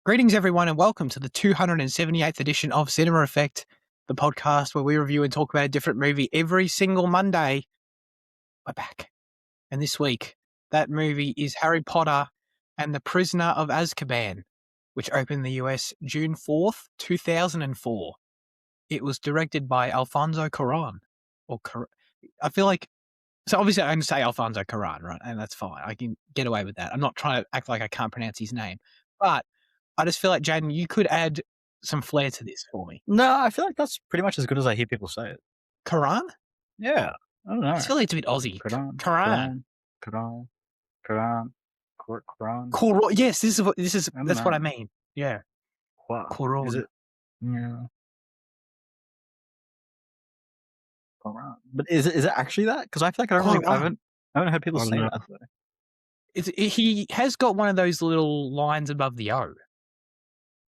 Greetings, everyone, and welcome to the 278th edition of Cinema Effect, the podcast where we review and talk about a different movie every single Monday. We're back. And this week, that movie is Harry Potter and the Prisoner of Azkaban, which opened in the US June 4th, 2004. It was directed by Alfonso Cuarón. I feel like, so obviously I can say Alfonso Cuarón, right? And that's fine. I can get away with that. I'm not trying to act like I can't pronounce his name. But I just feel like, Jaden, you could add some flair to this for me. No, I feel like that's pretty much as good as I hear people say it. Cuarón? Yeah, I don't know. I just feel like it's a bit Aussie. Cuarón. Yes, that's what I mean. Yeah. Cuarón. Is it? Yeah. Cuarón. But is it actually that? Because I feel like I haven't heard people say that. He has got one of those little lines above the O,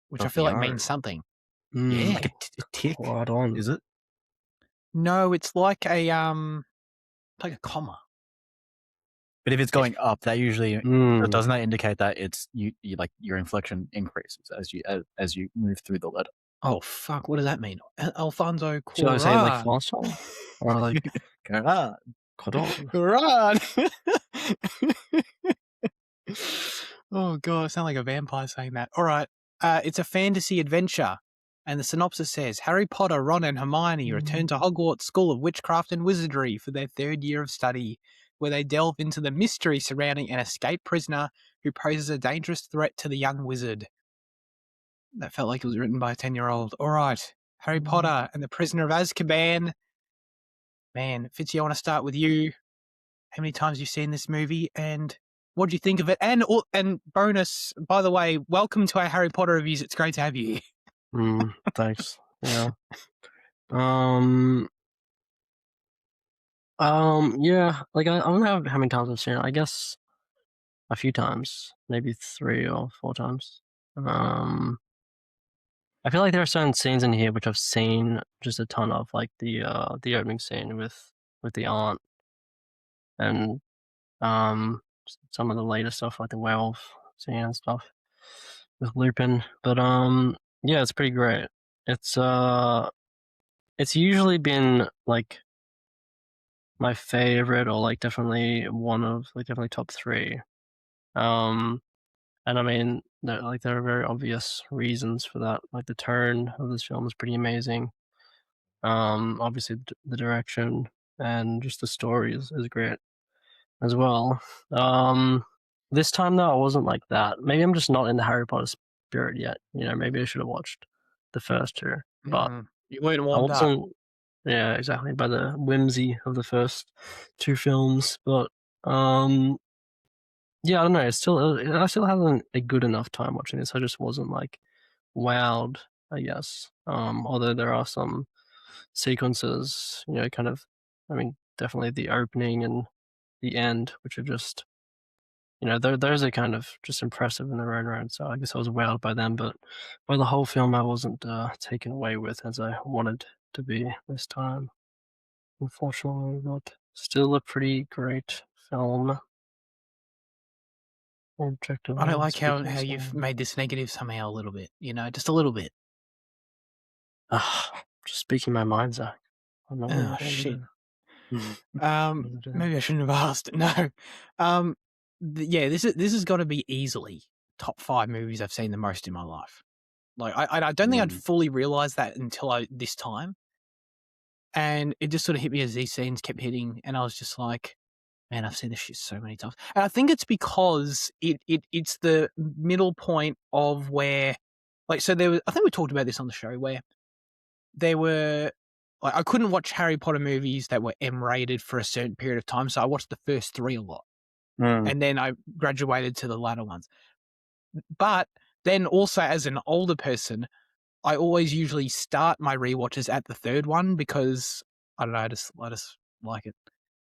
which I feel like means something. Yeah. Like a tick. Cuarón. Is it? No, it's like a comma. But if it's going up, that usually doesn't that indicate that it's you like your inflection increases as you move through the letter. Oh fuck! What does that mean? Alfonso Cuarón. Should I say like Alfonso or like Cuarón? Cuarón. Oh god, I sound like a vampire saying that. All right, it's a fantasy adventure, and the synopsis says Harry Potter, Ron, and Hermione return to Hogwarts School of Witchcraft and Wizardry for their third year of study, where they delve into the mystery surrounding an escaped prisoner who poses a dangerous threat to the young wizard. That felt like it was written by a 10-year-old. All right, Harry Potter and the Prisoner of Azkaban. Man, Fitzy, I want to start with you. How many times have you seen this movie, and what do you think of it? And bonus, by the way, welcome to our Harry Potter reviews. It's great to have you. Thanks. Yeah. Yeah. Like I don't know how many times I've seen it. I guess a few times, maybe 3 or 4 times. I feel like there are certain scenes in here which I've seen just a ton of, like the opening scene with the aunt, and some of the later stuff like the werewolf scene and stuff with Lupin. But yeah, it's pretty great. It's usually been like my favorite, or like definitely one of definitely top 3. And I mean, there are very obvious reasons for that. Like the tone of this film is pretty amazing. Obviously the direction and just the story is great as well. This time though, I wasn't like that. Maybe I'm just not in the Harry Potter spirit yet. You know, maybe I should have watched the first 2, but you weren't warmed up. Yeah, exactly, by the whimsy of the first 2 films. But yeah, I don't know. I still haven't a good enough time watching this. I just wasn't like wowed, I guess. Although there are some sequences, you know, kind of, I mean, definitely the opening and the end, which are just, you know, those are kind of just impressive in their own right. So I guess I was wowed by them, but by the whole film, I wasn't taken away with as I wanted to be this time. Unfortunately, but still a pretty great film. I don't like how you've made this negative somehow a little bit, you know, just a little bit. Just speaking my mind, Zach. Oh, shit. Maybe I shouldn't have asked. No. Yeah, this is got to be easily top 5 movies I've seen the most in my life. Like, I don't think I'd fully realised that until this time. And it just sort of hit me as these scenes kept hitting, and I was just like, man, I've seen this shit so many times. And I think it's because it's the middle point of where, like, so there was, I think we talked about this on the show, where there were, like, I couldn't watch Harry Potter movies that were M-rated for a certain period of time, so I watched the first 3 a lot. And then I graduated to the latter ones. But then also as an older person, I always usually start my rewatches at the 3rd one because, I don't know, I just like it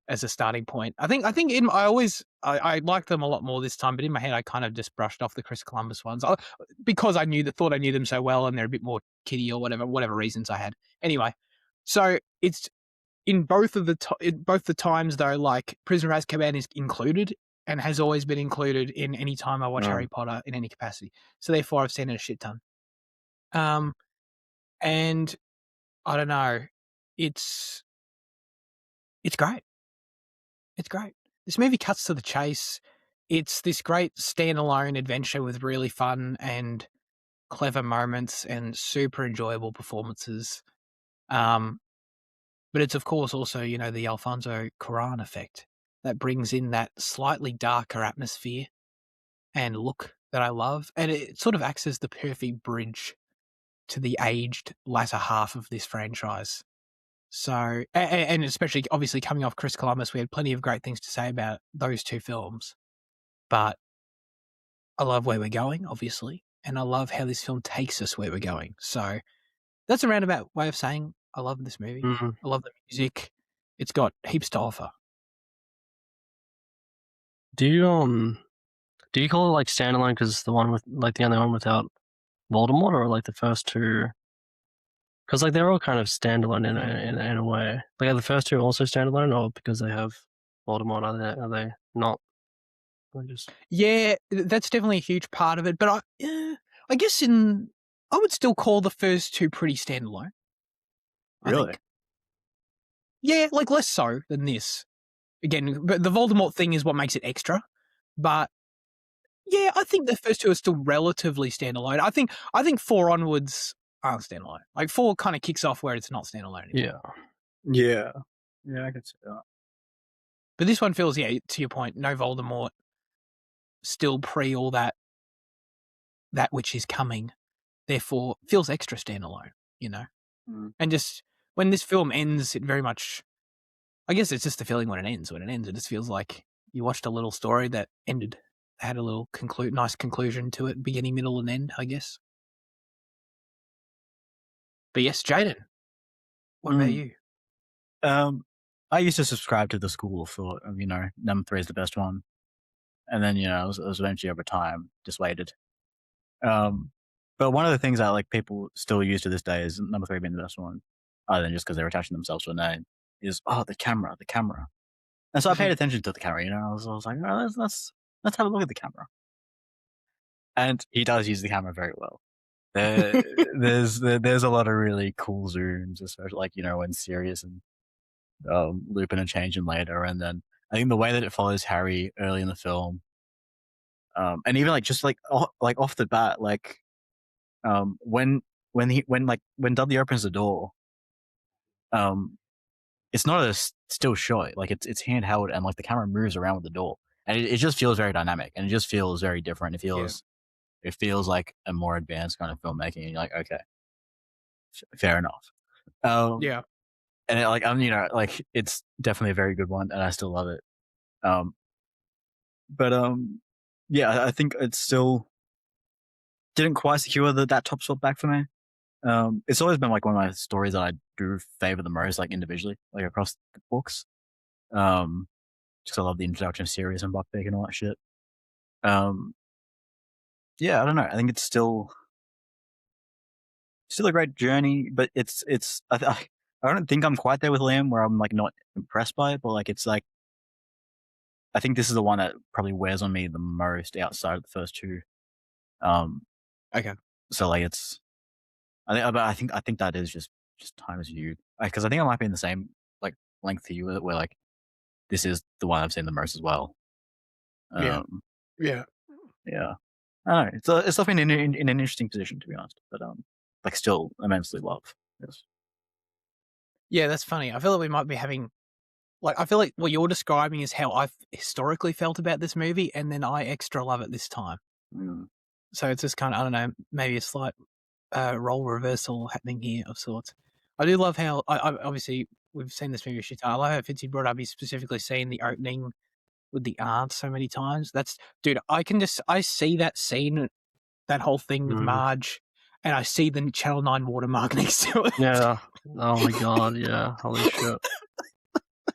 as a starting point. I think I liked them a lot more this time, but in my head I kind of just brushed off the Chris Columbus ones because I thought I knew them so well, and they're a bit more kiddie or whatever reasons I had. Anyway, so it's in both the times though, like Prisoner of Azkaban is included and has always been included in any time I watch Harry Potter in any capacity. So therefore, I've seen it a shit ton. And I don't know, it's great. It's great. This movie cuts to the chase. It's this great standalone adventure with really fun and clever moments and super enjoyable performances. But it's, of course, also, the Alfonso Cuarón effect that brings in that slightly darker atmosphere and look that I love. And it sort of acts as the perfect bridge to the aged latter half of this franchise. So, and especially, obviously, coming off Chris Columbus, we had plenty of great things to say about those two films. But I love where we're going, obviously, and I love how this film takes us where we're going. So that's a roundabout way of saying I love this movie. Mm-hmm. I love the music. It's got heaps to offer. Do you call it like standalone because it's the one with like the only one without Voldemort, or like the first two? Because like they're all kind of standalone in a way. Like are the first two also standalone, or because they have Voldemort, are they not? Yeah, that's definitely a huge part of it. But I guess I would still call the first two pretty standalone. Really? Yeah, like less so than this. Again, but the Voldemort thing is what makes it extra. But yeah, I think the first two are still relatively standalone. I think 4 onwards aren't standalone. Like 4 kind of kicks off where it's not standalone anymore. Yeah, I can see that. But this one feels, to your point, no Voldemort, still pre all that which is coming, therefore feels extra standalone, And just when this film ends, it very much, I guess it's just the feeling when it ends. When it ends, it just feels like you watched a little story that ended. It had a little nice conclusion to it, beginning, middle, and end, I guess. But yes, Jaden, what about you? I used to subscribe to the school of thought of, number 3 is the best one. And then, it was eventually over time dissuaded. But one of the things that like people still use to this day is number 3 being the best one, other than just because they're attaching themselves to a name, is the camera. And so I paid attention to the camera. I was like, let's have a look at the camera. And he does use the camera very well. There's a lot of really cool zooms, especially like when Sirius and Lupin are changing later, and then I think the way that it follows Harry early in the film, and even like just like off the bat, like when Dudley opens the door, it's not a still shot, like it's handheld, and like the camera moves around with the door, and it just feels very dynamic, and it just feels very different. It feels like a more advanced kind of filmmaking, and you're like, okay, fair enough. And it, like like it's definitely a very good one, and I still love it. But yeah, I think it still didn't quite secure that top spot back for me. It's always been like one of my stories that I do favor the most, like individually, like across the books. Just I love the introduction of Sirius and Buckbeak and all that shit. Yeah, I don't know. I think it's still a great journey, but it's I don't think I'm quite there with Liam where I'm like not impressed by it, but like it's like I think this is the one that probably wears on me the most outside of the first two. Okay. So like it's, I think that is just time as you, because I think I might be in the same like length to you where like this is the one I've seen the most as well. Yeah. I don't know. It's definitely in an interesting position, to be honest, but like still immensely love. Yes. Yeah, that's funny. I feel like we might be having, like, I feel like what you're describing is how I've historically felt about this movie, and then I extra love it this time. So it's just kind of, I don't know, maybe a slight role reversal happening here of sorts. I do love how, obviously, we've seen this movie a shit ton. I love how Fitzy brought up, he's specifically seen the opening with the aunt so many times. Dude, I see that scene, that whole thing with Marge, and I see the Channel 9 watermark next to it. Yeah. Oh my god, yeah. Holy shit.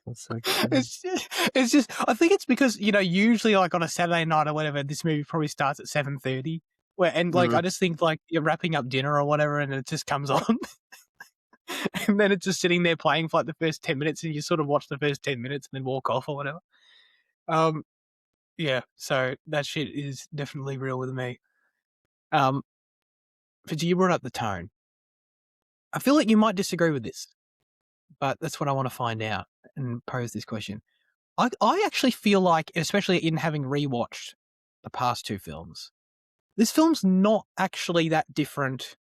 That's so cool. It's just, I think it's because, usually like on a Saturday night or whatever, this movie probably starts at 7:30. I just think like you're wrapping up dinner or whatever and it just comes on. And then it's just sitting there playing for like the first 10 minutes and you sort of watch the first 10 minutes and then walk off or whatever. Yeah, so that shit is definitely real with me. But you brought up the tone. I feel like you might disagree with this, but that's what I want to find out and pose this question. I actually feel like, especially in having rewatched the past two films, this film's not actually that different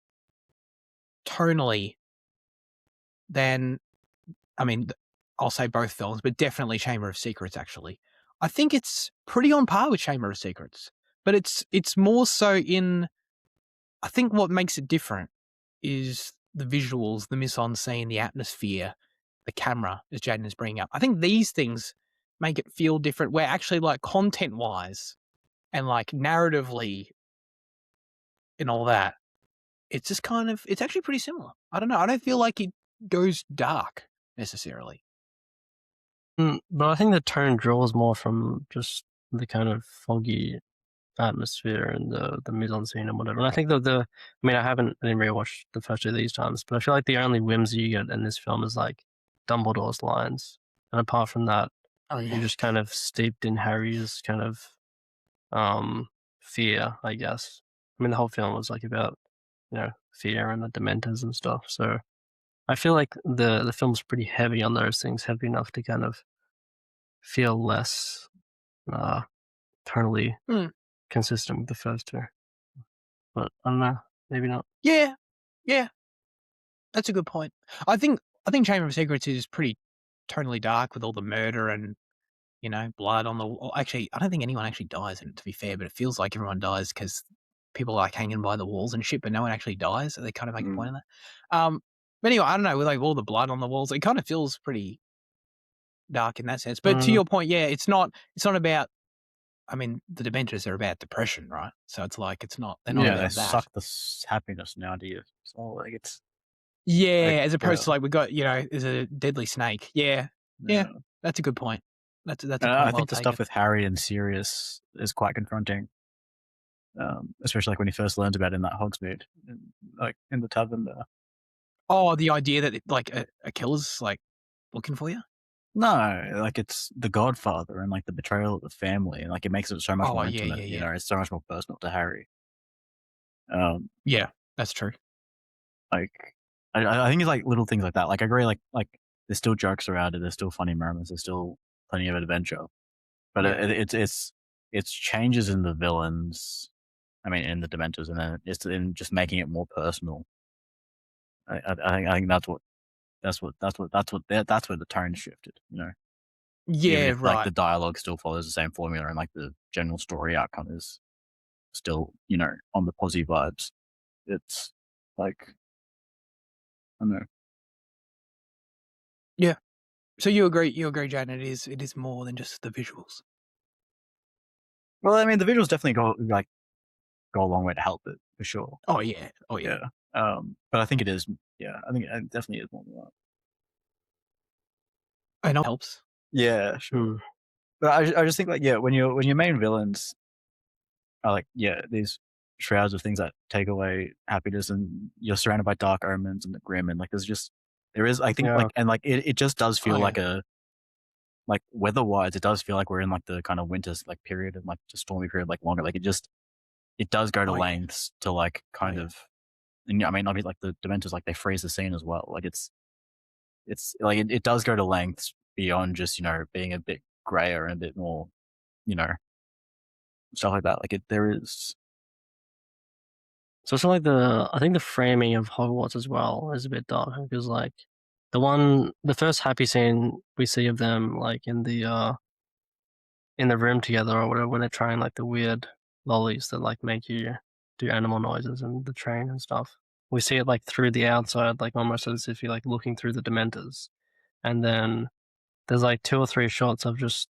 tonally than, I mean, I'll say both films, but definitely Chamber of Secrets, actually. I think it's pretty on par with Chamber of Secrets, but it's more so in, I think what makes it different is the visuals, the mise-en-scene, the atmosphere, the camera, as Jaden is bringing up. I think these things make it feel different, where actually, like, content-wise and, like, narratively and all that, it's just kind of, it's actually pretty similar. I don't know. I don't feel like it goes dark necessarily. But I think the tone draws more from just the kind of foggy atmosphere and the mise-en-scene and whatever. And I think that I didn't rewatch the first two of these times, but I feel like the only whimsy you get in this film is like Dumbledore's lines. And apart from that, you're just kind of steeped in Harry's kind of fear, I guess. I mean, the whole film was like about, fear and the Dementors and stuff. So I feel like the film's pretty heavy on those things, heavy enough to kind of feel less tonally consistent with the first two. But I don't know, maybe not. Yeah, that's a good point. I think Chamber of Secrets is pretty tonally dark with all the murder and, blood on the wall. Actually, I don't think anyone actually dies in it, to be fair, but it feels like everyone dies because people are like hanging by the walls and shit, but no one actually dies. So they kind of make a point of that. But anyway, I don't know, with like all the blood on the walls, it kind of feels pretty dark in that sense. But to your point, yeah, it's not about, I mean, the Dementors are about depression, right? So it's like, they're not about they that. suck the happiness now to you. So like it's as opposed to like we got, there's a deadly snake. Yeah, that's a good point. That's a point. I think the stuff with Harry and Sirius is quite confronting, especially like when he first learns about it in that Hogsmeade, like in the tavern there. Oh, the idea that like a killer's like looking for you? No, like it's the Godfather and like the betrayal of the family, and like it makes it so much more intimate. It's so much more personal to Harry. Yeah, that's true. Like, I think it's like little things like that. Like I agree. Like there's still jokes around it. There's still funny moments. There's still plenty of adventure, but it's changes in the villains. I mean, in the Dementors, and then it's in just making it more personal. I think that's where the tone shifted. Yeah, even if, right. Like the dialogue still follows the same formula, and like the general story outcome is still, on the positive vibes. It's like, I don't know. Yeah. So you agree, Jaden? It is more than just the visuals. Well, I mean, the visuals definitely go a long way to help it for sure. Oh yeah. But I think it is. Yeah, I think it definitely is more than that. I know it helps. Yeah, sure. But I just think like when your main villains are like these shrouds of things that take away happiness, and you're surrounded by dark omens and the grim, and like there is I think like, and like it just does feel like like weather-wise, it does feel like we're in like the kind of winter like period, and like the stormy period, like longer. Like it does go to lengths to like kind of, and I mean like the Dementors, like they freeze the scene as well. Like it's like it does go to lengths beyond just being a bit grayer and a bit more stuff like that. Like there is. So it's like I think the framing of Hogwarts as well is a bit dark, because like the first happy scene we see of them like in the room together or whatever, when they're trying like the weird lollies that like make you do animal noises and the train and stuff. We see it like through the outside, like almost as if you're like looking through the Dementors. And then there's like 2 or 3 shots of just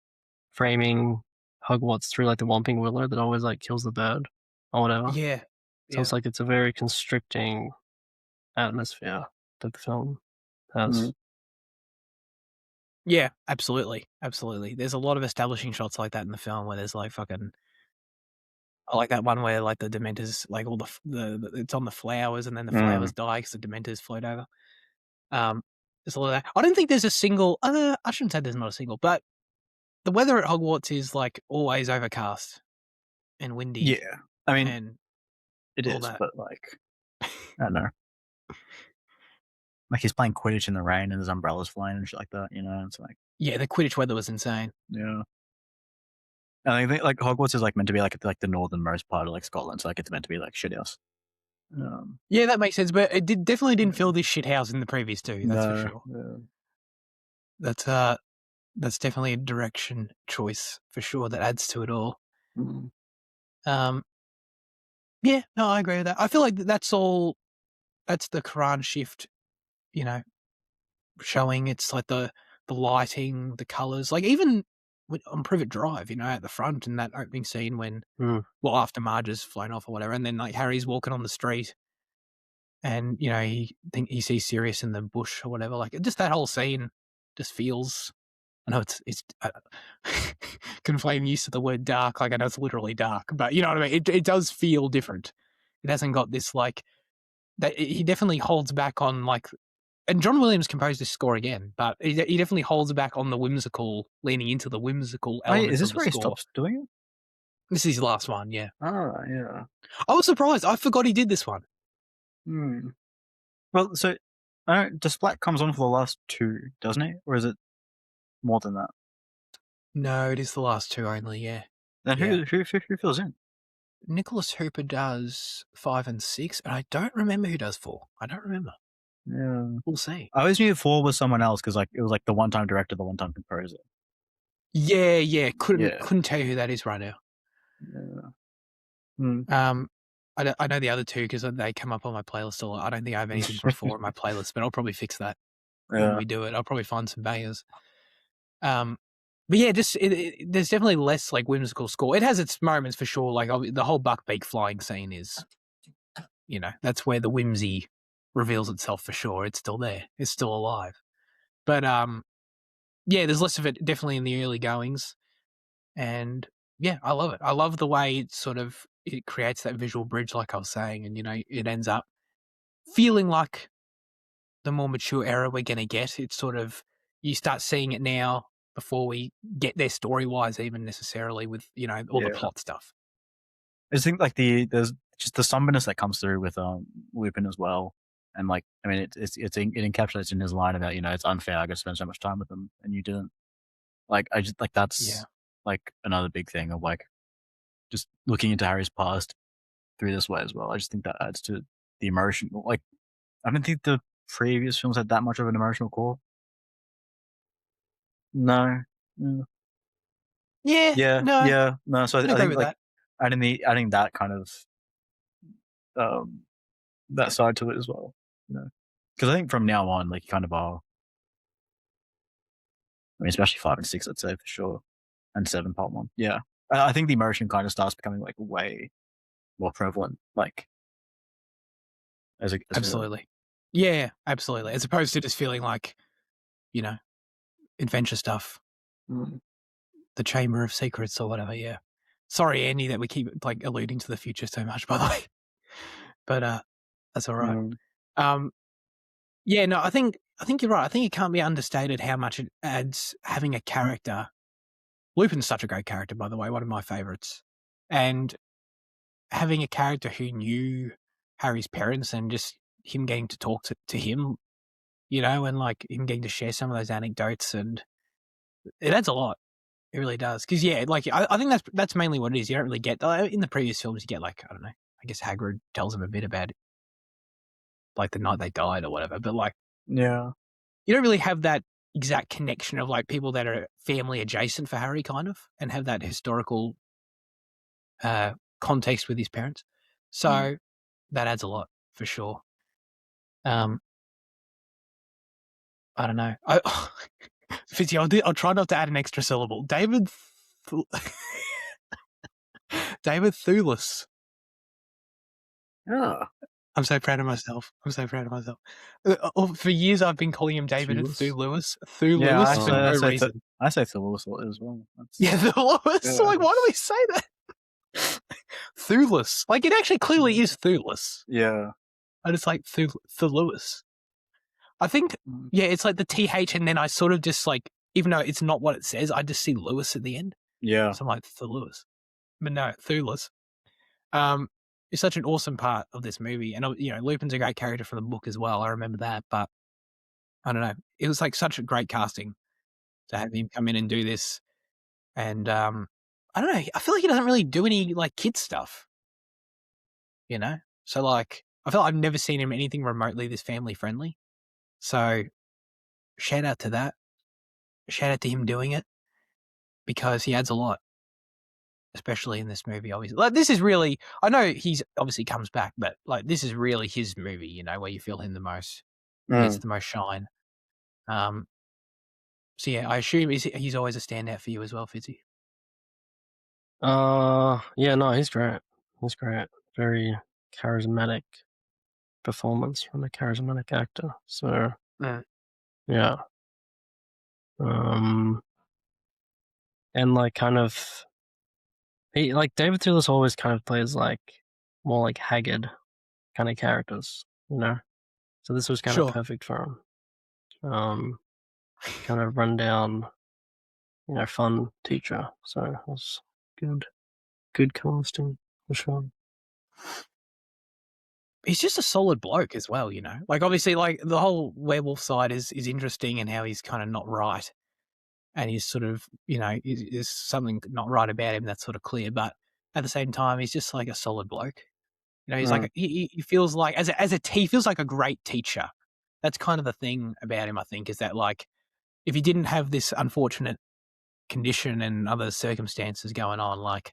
framing Hogwarts through like the Whomping Willow that always like kills the bird or whatever. Yeah. So it's like it's a very constricting atmosphere that the film has. Mm-hmm. Yeah, absolutely. There's a lot of establishing shots like that in the film where there's like fucking, I like that one where like the Dementors, like all the it's on the flowers, and then the flowers die because the Dementors float over. There's a lot of that. I don't think there's a single. I shouldn't say there's not a single, but the weather at Hogwarts is like always overcast and windy. Yeah, I mean, and it all is, that. but like, I don't know. Like he's playing Quidditch in the rain and there's umbrellas flying and shit like that. You know, it's like Yeah, the Quidditch weather was insane. yeah. And I think like Hogwarts is like meant to be like the northernmost part of like Scotland, so like it's meant to be like shithouse. Yeah, that makes sense, but it definitely didn't feel this shithouse in the previous two. That's for sure. Yeah. That's definitely a direction choice for sure that adds to it all. Mm. Yeah, no, I agree with that. I feel like that's all. That's the Cuarón shift, you know, showing. It's like the lighting, the colors, like even on Privet Drive, you know, at the front in that opening scene when, well, after Marge has flown off or whatever, and then like Harry's walking on the street, and you know he sees Sirius in the bush or whatever. Like just that whole scene just feels. I know it's conflating use of the word dark. Like I know it's literally dark, but you know what I mean. It does feel different. It hasn't got this like that. He definitely holds back on like, and John Williams composed this score again, but he definitely holds back on the whimsical, leaning into the whimsical elements. Is this of the where he score. stops doing it? This is his last one, yeah. Oh yeah. I was surprised. I forgot he did this one. Well, so Just Black comes on for the last two, doesn't it? Or is it more than that? No, it is the last two only, yeah. Then who fills in? Nicholas Hooper does 5 and 6, and I don't remember who does 4. I don't remember. Yeah. We'll see. I always knew 4 was someone else because like it was like the one-time director, the one-time composer. Yeah. Couldn't tell you who that is right now. Yeah. I know the other two because they come up on my playlist a lot. I don't think I have anything from 4 on my playlist, but I'll probably fix that when we do it. I'll probably find some bangers. But yeah, just there's definitely less like whimsical score. It has its moments for sure. Like the whole Buckbeak flying scene is, you know, that's where the whimsy reveals itself for sure. It's still there. It's still alive. But yeah, there's less of it definitely in the early goings. And yeah, I love it. I love the way it creates that visual bridge, like I was saying, and you know, it ends up feeling like the more mature era we're going to get. It's sort of, you start seeing it now before we get there story-wise even necessarily with, you know, all the plot stuff. I just think like there's just the somberness that comes through with Lupin as well. And like, I mean, it encapsulates in his line about, you know, it's unfair I got to spend so much time with them and you didn't. Like, I just like that's like another big thing of like just looking into Harry's past through this way as well. I just think that adds to the emotion. Like, I don't think the previous films had that much of an emotional core. No. Yeah. No. So I think with like that. adding that kind of that side to it as well. You know, because I think from now on, like you kind of are. I mean, especially 5 and 6, I'd say for sure, and 7 part 1. Yeah, I think the emotion kind of starts becoming like way more prevalent. Like, Absolutely. Yeah, absolutely. As opposed to just feeling like, you know, adventure stuff. The Chamber of Secrets or whatever, yeah. Sorry, Andy, that we keep like alluding to the future so much, by the way. But that's all right. Yeah, no, I think you're right. I think it can't be understated how much it adds having a character. Lupin's such a great character, by the way, one of my favorites. And having a character who knew Harry's parents and just him getting to talk to him, you know, and like him getting to share some of those anecdotes, and it adds a lot. It really does. Because, yeah, like, I think that's mainly what it is. You don't really get, in the previous films, you get, like, I don't know, I guess Hagrid tells him a bit about, like, the night they died or whatever. But, like, yeah, you don't really have that exact connection of, like, people that are family adjacent for Harry, kind of, and have that historical context with his parents. So that adds a lot, for sure. I don't know. Fitzy, I'll try not to add an extra syllable. David Thewlis. Yeah. I'm so proud of myself. For years, I've been calling him David Thewlis. Thewlis for no reason. I say Thewlis as well. Thewlis. Yeah. Like, why do we say that? Thewlis. Like, it actually clearly is Thewlis. Yeah. I just like Thewlis. I think, it's like the TH, and then I sort of just like even though it's not what it says, I just see Lewis at the end. Yeah. So I'm like, Thewlis. But no, Thewlis. It's such an awesome part of this movie. And, Lupin's a great character from the book as well. I remember that. But I don't know. It was like such a great casting to have him come in and do this. And I don't know. I feel like he doesn't really do any like kid stuff. So like I feel like I've never seen him anything remotely this family friendly. So shout out to that. Shout out to him doing it because he adds a lot, especially in this movie. Obviously, like this is really. I know he's obviously comes back, but like this is really his movie. Where you feel him the most. He gets the most shine. So yeah, I assume he's always a standout for you as well, Fitzy. Yeah, no, he's great. He's great. Very charismatic performance from a charismatic actor. So yeah. And like kind of he like David Thewlis always kind of plays like more like haggard kind of characters, So this was kind of perfect for him. Kind of run down, fun teacher. So it was good casting for sure. He's just a solid bloke as well, Like obviously, like the whole werewolf side is interesting and how he's kind of not right, and he's sort of is something not right about him that's sort of clear. But at the same time, he's just like a solid bloke. He's like he feels like he feels like a great teacher. That's kind of the thing about him, I think, is that like if he didn't have this unfortunate condition and other circumstances going on, like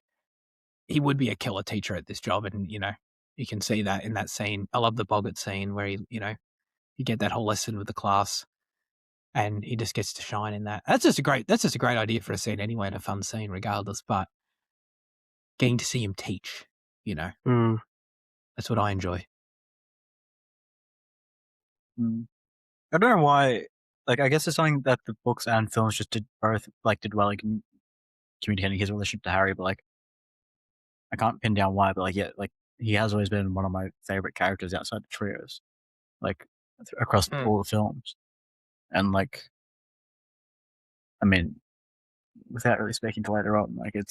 he would be a killer teacher at this job, and you can see that in that scene. I love the Boggart scene where you get that whole lesson with the class, and he just gets to shine in that. That's just a great idea for a scene anyway, and a fun scene regardless. But getting to see him teach, that's what I enjoy. I don't know why. Like, I guess it's something that the books and films just did well in communicating his relationship to Harry. But like, I can't pin down why. But like, yeah, like he has always been one of my favorite characters outside the trios, like across all the films. And like, I mean, without really speaking to later on, like they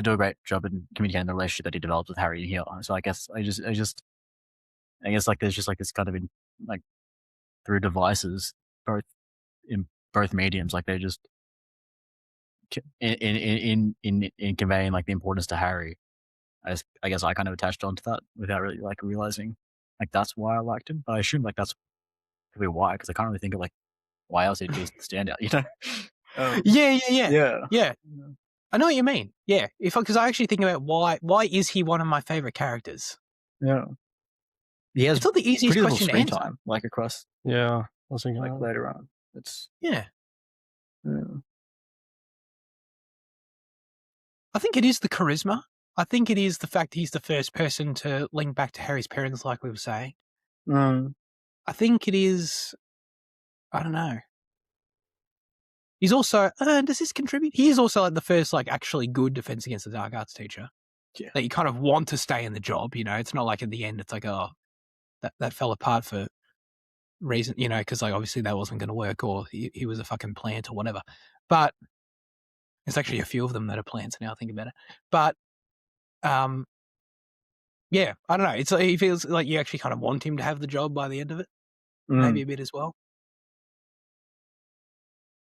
do a great job in communicating the relationship that he develops with Harry here. So I guess I guess like there's just like this kind of like through devices, both in both mediums, like they just in conveying like the importance to Harry. I guess I kind of attached onto that without really like realizing like that's why I liked him. But I assume like that's probably why, because I can't really think of like why else he'd be stand out, Yeah. I know what you mean. Yeah, because I actually think about why is he one of my favorite characters? Yeah, he has it's not the easiest question to answer. Time, like across. Yeah, I was thinking like later on. It's yeah. I think it is the charisma. I think it is the fact he's the first person to link back to Harry's parents, like we were saying. I think it is. I don't know. He's also. Does this contribute? He is also like the first like actually good Defense Against the Dark Arts teacher. Yeah. That you kind of want to stay in the job. It's not like at the end it's like that fell apart for reason. Because like obviously that wasn't going to work, or he was a fucking plant or whatever. But there's actually a few of them that are plants now. I think about it, but. Yeah, I don't know. He feels like you actually kind of want him to have the job by the end of it, maybe a bit as well.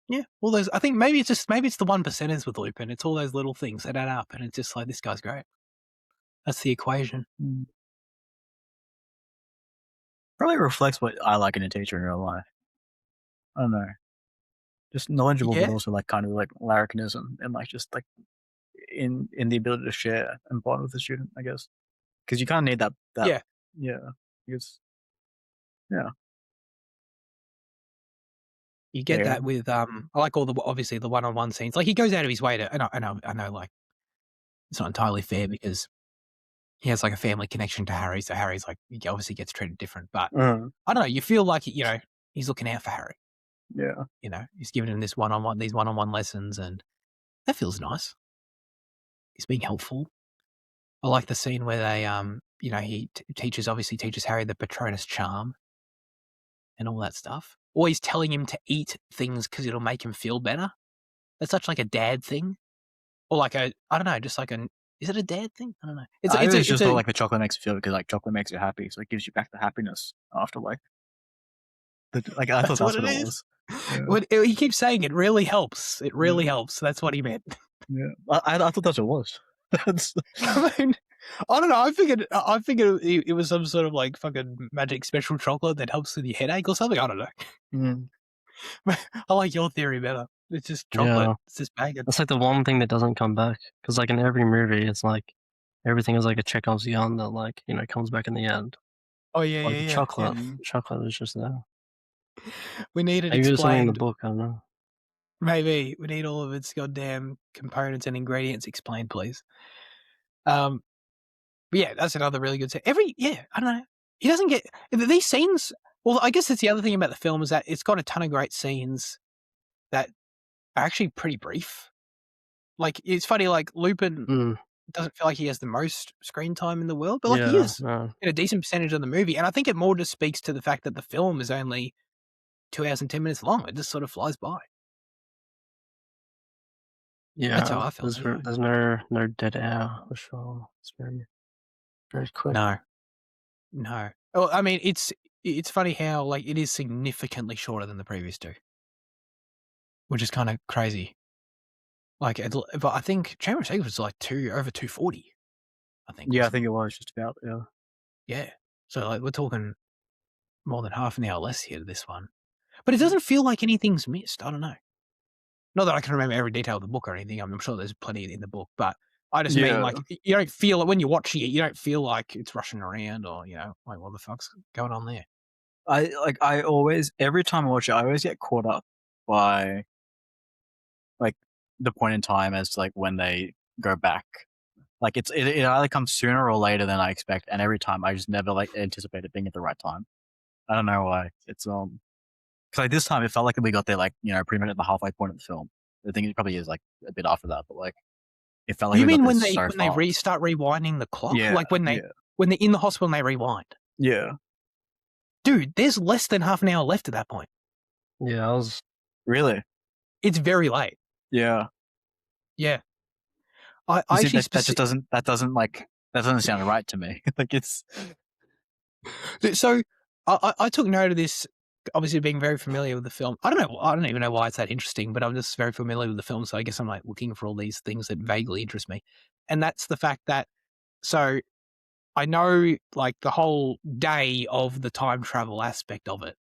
Yeah, all those. I think maybe it's the 1%ers with Lupin. It's all those little things that add up, and it's just like this guy's great. That's the equation. Probably reflects what I like in a teacher in real life. I don't know, just knowledgeable, but also like kind of like larrikinism and like just like in the ability to share and bond with the student, I guess. Because you kind of need that. Because you get that with I like all the obviously the one-on-one scenes. Like he goes out of his way to, I know, like it's not entirely fair because he has like a family connection to Harry, so Harry's like he obviously gets treated different. But I don't know, you feel like he's looking out for Harry. Yeah, he's giving him these one-on-one lessons, and that feels nice. He's being helpful. I like the scene where they he obviously teaches Harry the Patronus charm, and all that stuff. Always telling him to eat things because it'll make him feel better. That's such like a dad thing. Or like I don't know, just like is it a dad thing? I don't know. I just thought like the chocolate makes you feel because like chocolate makes you happy, so it gives you back the happiness after like. I thought that's what it was. Yeah. When he keeps saying it really helps. It really helps. That's what he meant. Yeah, I thought that's what it was. I mean, I don't know. I figured it was some sort of like fucking magic special chocolate that helps with your headache or something. I don't know. I like your theory better. It's just chocolate. Yeah. It's just banging. That's like the one thing that doesn't come back. Because like in every movie, it's like everything is like a Chekhov's gun that like, you know, comes back in the end. Oh yeah, like yeah, chocolate. yeah. Chocolate is just there. We need it Maybe there's something in the explained. book, I don't know. Maybe we need all of its goddamn components and ingredients explained, please. But yeah, that's another really good scene. I don't know. He doesn't get these scenes. Well, I guess that's the other thing about the film is that it's got a ton of great scenes that are actually pretty brief. Like it's funny, like Lupin doesn't feel like he has the most screen time in the world, but like he is in a decent percentage of the movie. And I think it more just speaks to the fact that the film is only 2 hours and 10 minutes long. It just sort of flies by. Yeah, that's how I feel. There's no dead air for sure. It's very quick. No. Well, I mean, it's funny how like it is significantly shorter than the previous two, which is kind of crazy. Like, but I think Chamber of Secrets was like over 240. I think. Yeah, I think it was just about. Yeah. So like we're talking more than half an hour less here to this one, but it doesn't feel like anything's missed. I don't know. Not that I can remember every detail of the book or anything. I'm sure there's plenty in the book, but I just mean like you don't feel it when you're watching it. You don't feel like it's rushing around or like what the fuck's going on there. I always every time I watch it, I always get caught up by like the point in time as like when they go back. Like it either comes sooner or later than I expect, and every time I just never like anticipate it being at the right time. I don't know why. It's because like this time it felt like we got there like pretty much at the halfway point of the film. I think it probably is like a bit after that, but like it felt like you we mean got when there they restart rewinding the clock? Yeah, like when they're in the hospital and they rewind. Yeah, dude, there's less than half an hour left at that point. Yeah, I was really. It's very late. Yeah. I actually that doesn't sound right to me. Like it's so I took note of this, obviously being very familiar with the film. I don't even know why it's that interesting, but I'm just very familiar with the film, so I guess I'm like looking for all these things that vaguely interest me. And that's the fact that so I know like the whole day of the time travel aspect of it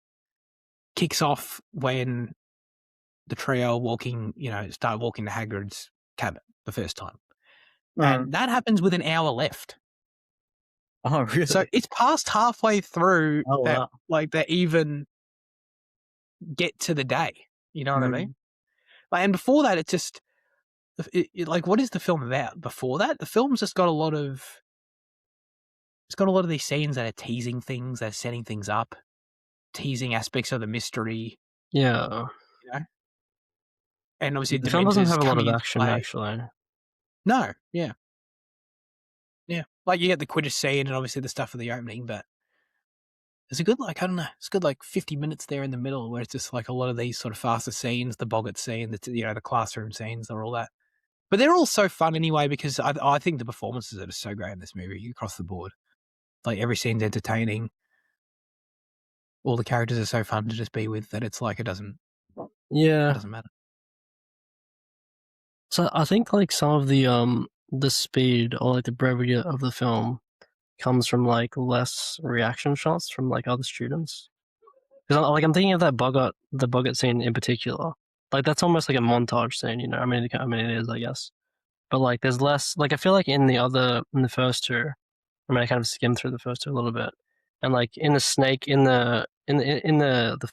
kicks off when the trio start walking to Hagrid's cabin the first time. And that happens with an hour left. Oh, really? So it's past halfway through wow. like they even get to the day. You know what I mean? Like, and before that, it's just like, what is the film about? Before that, the film's just got a lot of these scenes that are teasing things, that are setting things up, teasing aspects of the mystery. Yeah. And obviously, the film doesn't have a lot of action, actually. No, yeah. Like you get the Quidditch scene and obviously the stuff of the opening, but there's a good it's good like 50 minutes there in the middle where it's just like a lot of these sort of faster scenes, the Boggart scene, the classroom scenes, or all that. But they're all so fun anyway because I think the performances are so great in this movie across the board. Like every scene's entertaining. All the characters are so fun to just be with that it's like it doesn't matter. So I think like some of the speed or like the brevity of the film comes from like less reaction shots from like other students. Because like I'm thinking of that the Boggart scene in particular. Like that's almost like a montage scene, I mean it is, I guess. But like there's less like I feel like in the first two, I mean I kind of skimmed through the first two a little bit. And like in the snake in the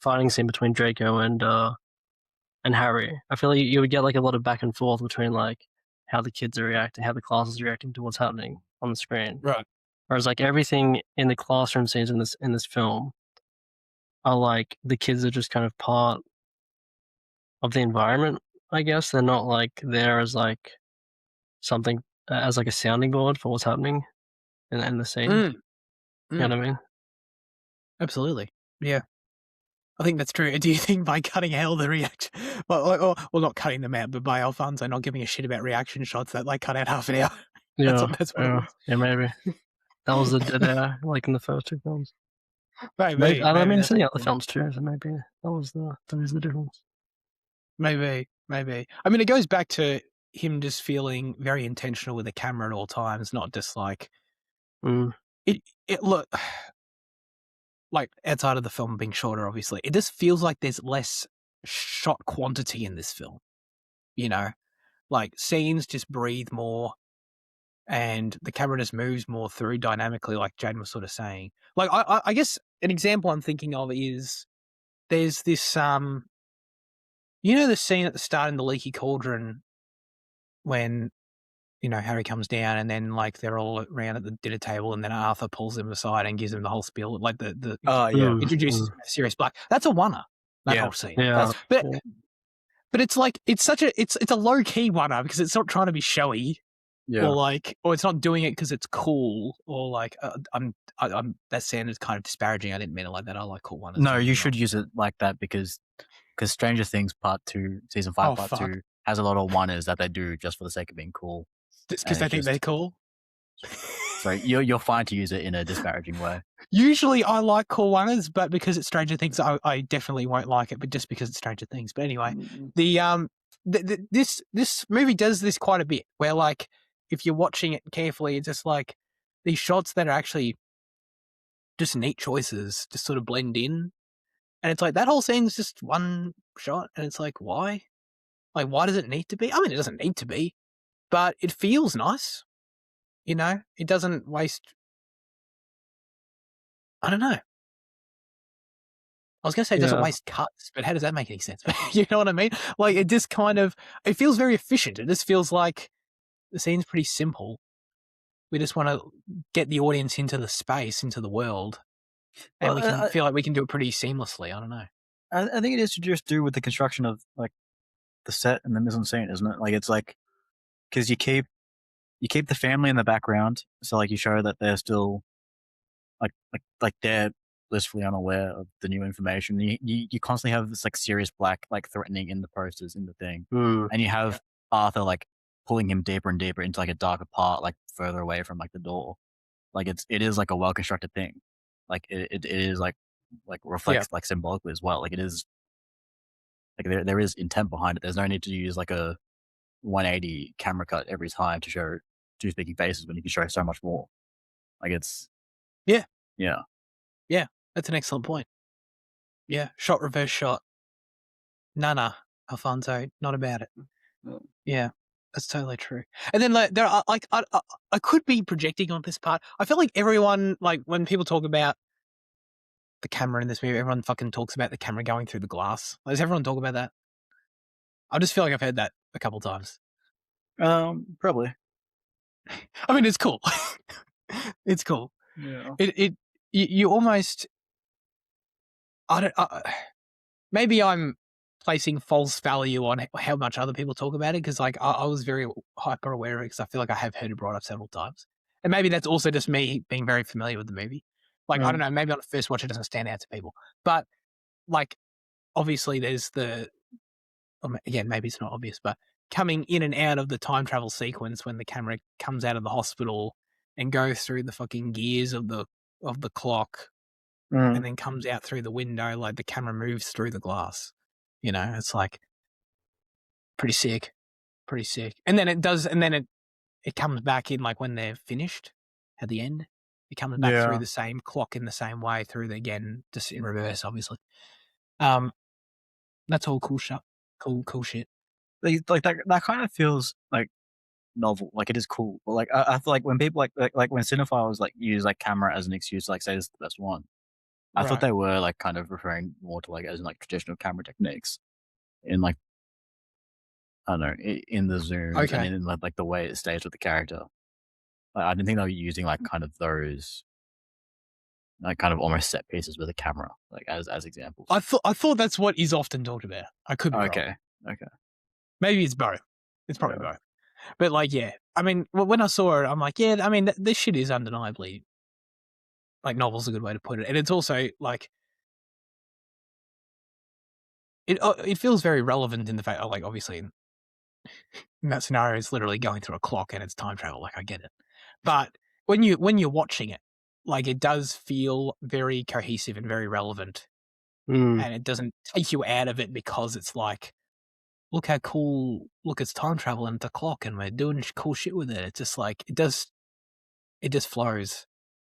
fighting scene between Draco and Harry, I feel like you would get like a lot of back and forth between like how the kids are reacting, how the class is reacting to what's happening on the screen. Right. Whereas like everything in the classroom scenes in this film are like the kids are just kind of part of the environment, I guess. They're not like there as like something as like a sounding board for what's happening in the scene. You know what I mean? Absolutely. Yeah. I think that's true. Do you think by cutting out the reaction, well, not cutting them out, but by Alfonso not giving a shit about reaction shots, that cut out half an hour? Yeah, that's what it was. Yeah, maybe that was the dead air, like in the first two films. Maybe. I mean, that's it's in the other cool. films too, so maybe that is the difference. Maybe. I mean, it goes back to him just feeling very intentional with the camera at all times, not just like it. Look, like outside of the film being shorter, obviously, it just feels like there's less shot quantity in this film. You know, like scenes just breathe more, and the camera just moves more through dynamically, like Jaden was sort of saying. Like, I guess an example I'm thinking of is there's this the scene at the start in the Leaky Cauldron when Harry comes down and then like they're all around at the dinner table and then Arthur pulls them aside and gives them the whole spiel, like the introduces Sirius Black. That's a one-er, that whole scene. Yeah, but it's like it's a low key one-er because it's not trying to be showy, or it's not doing it because it's cool, or like I'm that sounded kind of disparaging. I didn't mean it like that. I like cool one-ers. No, you should use it like that because Stranger Things Part 2, Season 5 Part 2 has a lot of one-ers that they do just for the sake of being cool. Because they think they're cool? So you're fine to use it in a disparaging way. Usually I like cool one-ers, but because it's Stranger Things, I definitely won't like it, but just because it's Stranger Things. But anyway, this movie does this quite a bit, where like if you're watching it carefully, it's just like these shots that are actually just neat choices just sort of blend in. And it's like that whole scene's just one shot, and it's like, why? Like, why does it need to be? I mean, it doesn't need to be, but it feels nice. It doesn't waste. I don't know. I was going to say it doesn't waste cuts, but how does that make any sense? You know what I mean? Like, it just it feels very efficient. It just feels like the scene's pretty simple. We just want to get the audience into the space, into the world, and we can feel like we can do it pretty seamlessly. I don't know. I think it is to just do with the construction of like the set and the mise-en-scene, isn't it? Like, it's like because you keep the family in the background, so like you show that they're still like they're blissfully unaware of the new information. You constantly have this like Sirius Black like threatening in the posters in the thing, and you have Arthur like pulling him deeper and deeper into like a darker part, like further away from like the door. Like it is like a well constructed thing. Like it is like reflects like symbolically as well. Like it is like there is intent behind it. There's no need to use like a 180 camera cut every time to show two speaking faces when you can show so much more. Like it's yeah. That's an excellent point. Yeah, shot reverse shot. Nah, Alfonso, not about it. Yeah, that's totally true. And then like there are like I could be projecting on this part. I feel like everyone, like when people talk about the camera in this movie, everyone fucking talks about the camera going through the glass. Does everyone talk about that? I just feel like I've heard that a couple times. Probably. I mean, it's cool. It's cool. Yeah. You almost. Maybe I'm placing false value on how much other people talk about it because, like, I was very hyper aware of it because I feel like I have heard it brought up several times, and maybe that's also just me being very familiar with the movie. Like, I don't know, maybe on the first watch it doesn't stand out to people, but like, obviously there's again, maybe it's not obvious, but coming in and out of the time travel sequence when the camera comes out of the hospital and goes through the fucking gears of the clock. And then comes out through the window, like the camera moves through the glass. It's like pretty sick. And then it comes back in like when they're finished at the end. It comes back through the same clock in the same way through again, just in reverse, obviously. That's all cool shit. Cool shit. Like that kind of feels like novel. Like it is cool. But like I feel like when people like when cinephiles like use like camera as an excuse to like say this is the best one. I thought they were like kind of referring more to like as in like traditional camera techniques in like I don't know in the zooms and in like the way it stays with the character. Like, I didn't think they were using like kind of those like kind of almost set pieces with a camera like as examples. I thought that's what is often talked about. I could be wrong. Okay. Maybe it's both. It's probably both. But like, yeah, I mean, when I saw it, I'm like, yeah, I mean, this shit is undeniably. Like novel's a good way to put it, and it's also like it feels very relevant in the fact, like, obviously in that scenario, it's literally going through a clock and it's time travel. Like, I get it, but when you're watching it, like, it does feel very cohesive and very relevant, and it doesn't take you out of it because it's like, look how cool! Look, it's time travel and it's a clock, and we're doing cool shit with it. It's just like it just flows,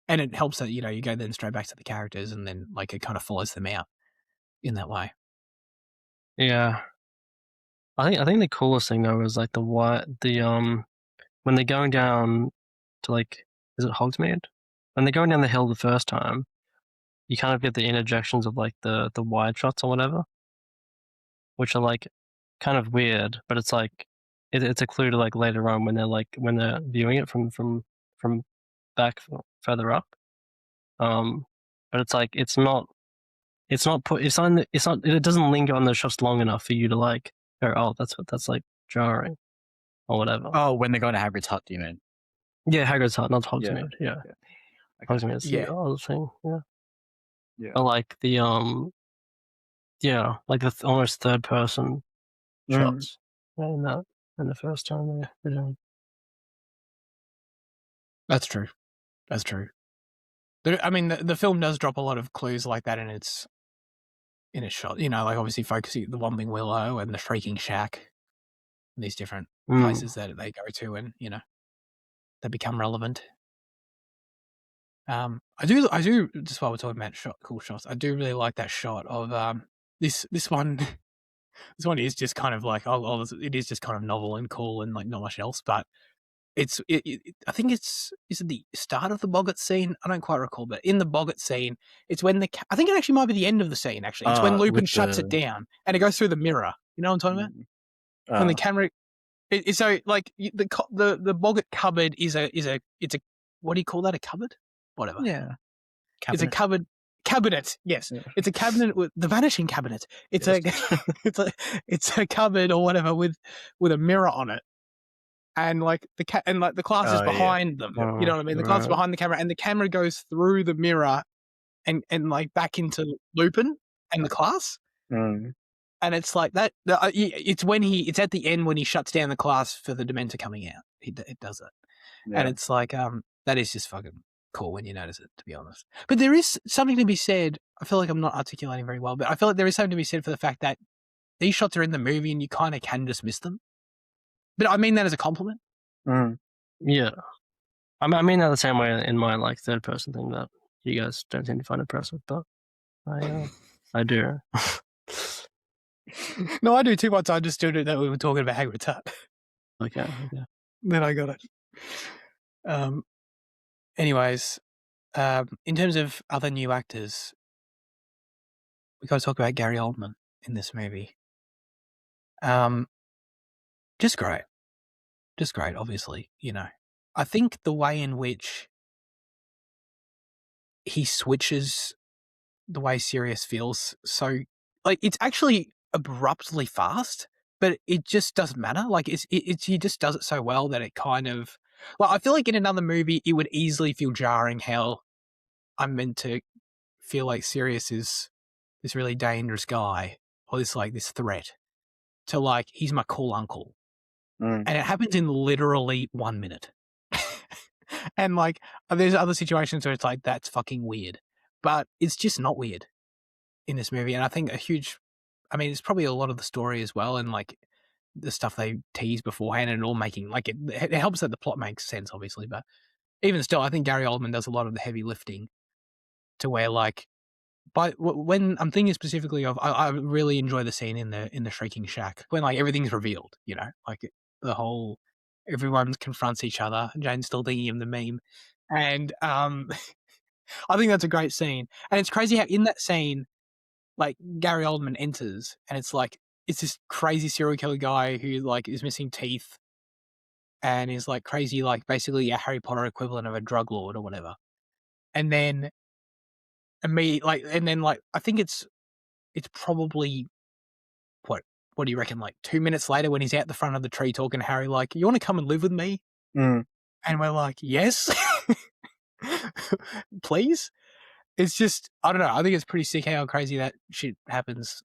and it helps that you go then straight back to the characters, and then like it kind of follows them out in that way. Yeah. I think the coolest thing though is like when they're going down to like, is it Hogsmeade? When they're going down the hill the first time, you kind of get the interjections of like the wide shots or whatever, which are like kind of weird, but it's like it's a clue to like later on when they're viewing it from back further up. But it's like it doesn't linger on the shots long enough for you to like go, oh, that's like jarring or whatever. Oh, when they're going to Hagrid's hut, do you mean? Yeah, Hagrid's hut, not Hogsmeade. Yeah. Okay. Hogsmeade's the other thing. Yeah. Yeah. Or like the like the almost third person shots in the first time they're doing. That's true. That's true. I mean, the film does drop a lot of clues like that in its shot. Like obviously focusing the Whomping Willow and the Shrieking Shack, and these different places that they go to, and they become relevant. I do just while we're talking about cool shots, I do really like that shot of this one. This one is just kind of like it is just kind of novel and cool and like not much else, but I think is it the start of the Boggart scene? I don't quite recall, but in the Boggart scene, it's when I think it actually might be the end of the scene. Actually, it's when Lupin shuts it down and it goes through the mirror. You know what I'm talking about? When the camera, so like the Boggart cupboard it's a what do you call that? A cupboard? Whatever. Yeah. Cabinet. It's a cupboard. Cabinet, yes. Yeah. It's a cabinet with the vanishing cabinet. It's it's a cupboard or whatever with a mirror on it. And like the class is behind them. You know what I mean? The class is behind the camera, and the camera goes through the mirror and like back into Lupin and the class. And it's like that. It's at the end when he shuts down the class for the Dementor coming out. It does it, and it's like that is just fucking cool when you notice it, to be honest. But there is something to be said. I feel like I'm not articulating very well, but I feel like there is something to be said for the fact that these shots are in the movie and you kind of can dismiss them. But I mean that as a compliment. Yeah. I mean that the same way in my like third person thing that you guys don't seem to find impressive, but I do. No, I do too. Once I understood it that we were talking about Hagrid's hut. Okay. Then I got it. Anyways, in terms of other new actors, we got to talk about Gary Oldman in this movie. Just great, obviously, I think the way in which he switches the way Sirius feels, so like it's actually abruptly fast, but it just doesn't matter. Like he just does it so well that it kind of, well, I feel like in another movie it would easily feel jarring how I'm meant to feel like Sirius is this really dangerous guy or this threat to like he's my cool uncle. And it happens in literally 1 minute. And like there's other situations where it's like that's fucking weird, but it's just not weird in this movie. And I think it's probably a lot of the story as well, and like the stuff they tease beforehand and all making like it helps that the plot makes sense, obviously. But even still, I think Gary Oldman does a lot of the heavy lifting to where like, but when I'm thinking specifically of, I really enjoy the scene in the Shrieking Shack when like everything's revealed, like the whole everyone confronts each other. Jane's still thinking of the meme, and I think that's a great scene. And it's crazy how in that scene, like Gary Oldman enters, and it's like it's this crazy serial killer guy who like is missing teeth, and is like crazy, like basically a Harry Potter equivalent of a drug lord or whatever. And then I think it's probably what do you reckon? Like 2 minutes later, when he's out the front of the tree talking to Harry, like, you want to come and live with me? And we're like, yes, please. It's just, I don't know. I think it's pretty sick how crazy that shit happens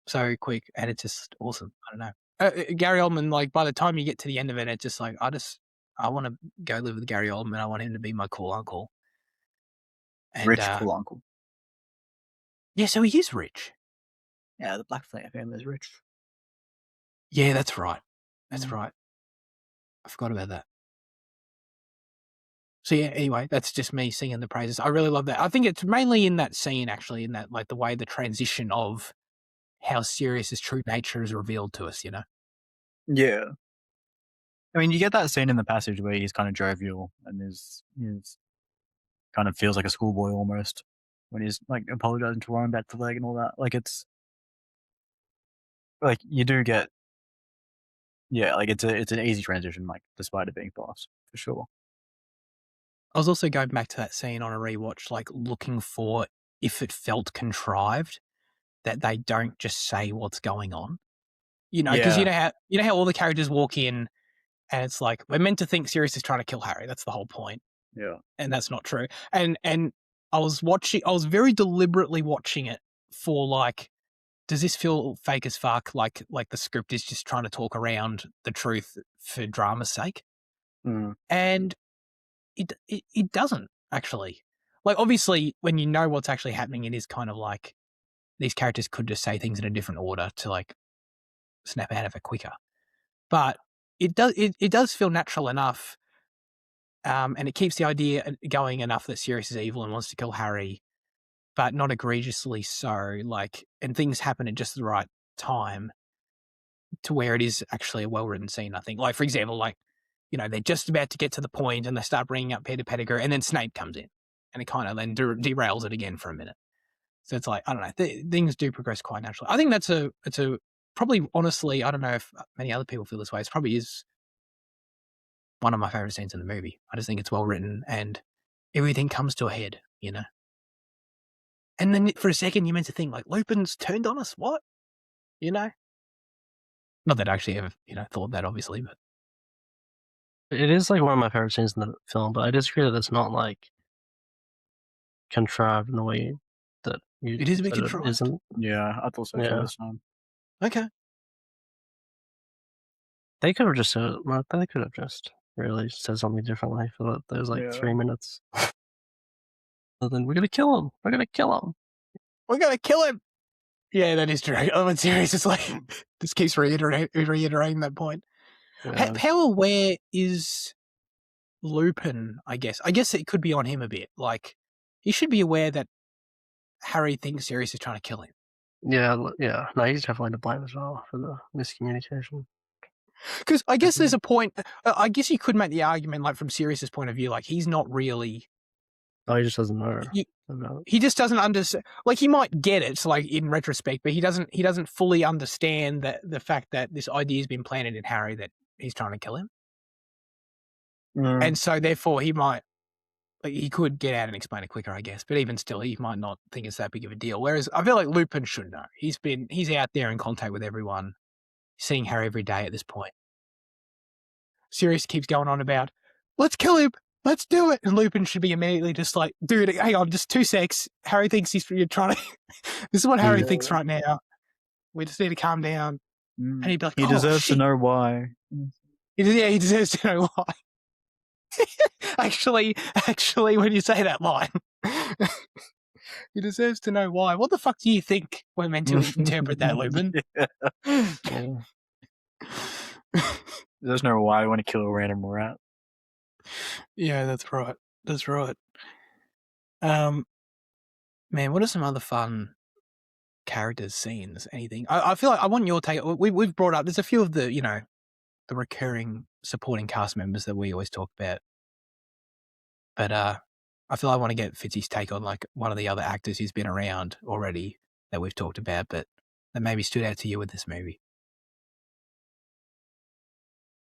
so quick, and it's just awesome. I don't know. Gary Oldman, like by the time you get to the end of it, it's just like I want to go live with Gary Oldman. I want him to be my cool uncle. And, Rich cool uncle. Yeah, so he is rich. Yeah, the Black family is rich. Yeah, that's right. That's right. I forgot about that. So yeah, anyway, that's just me singing the praises. I really love that. I think it's mainly in that scene, actually, in that like the way the transition of how Sirius's true nature is revealed to us. You know. Yeah. I mean, you get that scene in the passage where he's kind of jovial and is kind of feels like a schoolboy almost when he's like apologizing to Warren about the leg and all that. Like it's like you do get, yeah, like it's an easy transition, like despite it being fast for sure. I was also going back to that scene on a rewatch, like looking for if it felt contrived that they don't just say what's going on. You know, because Yeah. you know how all the characters walk in and it's like we're meant to think Sirius is trying to kill Harry. That's the whole point. Yeah. And that's not true. And I was very deliberately watching it for like, does this feel fake as fuck? Like the script is just trying to talk around the truth for drama's sake. And it doesn't actually. Like obviously when you know what's actually happening, it is kind of like these characters could just say things in a different order to like snap out of it quicker. But it does feel natural enough. And it keeps the idea going enough that Sirius is evil and wants to kill Harry, but not egregiously so. Like, and things happen at just the right time to where it is actually a well-written scene, I think. Like, for example, like, you know, they're just about to get to the point and they start bringing up Peter Pettigrew and then Snape comes in and it kind of then derails it again for a minute. So it's like, I don't know, things do progress quite naturally. I think it's a probably, honestly, I don't know if many other people feel this way. It probably is one of my favorite scenes in the movie. I just think it's well written and everything comes to a head, you know? And then for a second, you meant to think, like, Lupin's turned on us? What? You know? Not that I actually ever, you know, thought that, obviously, but... It is, like, one of my favorite scenes in the film, but I disagree that it's not, like, contrived in the way that you It is a bit said it contrived. isn't. Yeah, I thought so for this time. Okay. They could have just said it, well, they could have just really said something differently for that. There's like 3 minutes. And then we're gonna kill him. We're gonna kill him. We're gonna kill him. Yeah, that is true. I'm serious. It's like, this keeps reiterating that point. Yeah. How aware is Lupin, I guess? I guess it could be on him a bit. Like, he should be aware that Harry thinks Sirius is trying to kill him. Yeah. No, he's definitely to blame as well for the miscommunication. Because I guess there's a point. I guess you could make the argument, like from Sirius's point of view, like he's not really. Oh, he just doesn't know. He just doesn't understand. Like he might get it, like in retrospect, but he doesn't fully understand that the fact that this idea has been planted in Harry that he's trying to kill him, and so therefore he might. Like, he could get out and explain it quicker, I guess, but even still, he might not think it's that big of a deal. Whereas I feel like Lupin should know. He's out there in contact with everyone, seeing Harry every day at this point. Sirius keeps going on about, let's kill him, let's do it, and Lupin should be immediately just like, dude, hang on, just 2 secs. Harry thinks you're trying to. This is what Harry thinks right now. We just need to calm down. And he'd be like, he deserves to know why. He deserves to know why. Actually, when you say that line, he deserves to know why. What the fuck do you think we're meant to interpret that, Lupin? There's no why I want to kill a random rat. Yeah, that's right. That's right. Man, what are some other fun characters, scenes, anything? I feel like I want your take. We've brought up, there's a few of the, you know, the recurring supporting cast members that we always talk about. But I feel I want to get Fitzy's take on like one of the other actors who's been around already that we've talked about, but that maybe stood out to you with this movie.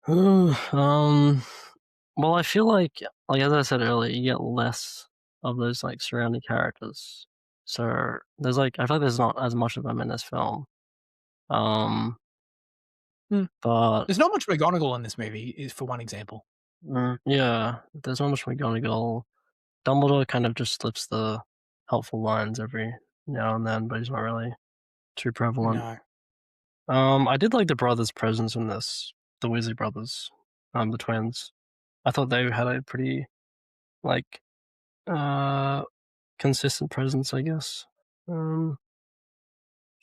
Well, I feel like as I said earlier, you get less of those like surrounding characters. So there's like, I feel like there's not as much of them in this film. But there's not much McGonagall in this movie, is for one example. Yeah, there's not much McGonagall. Dumbledore kind of just slips the helpful lines every now and then, but he's not really too prevalent. No. I did like the brothers' presence in this. The Weasley brothers, the twins. I thought they had a pretty like consistent presence, I guess. So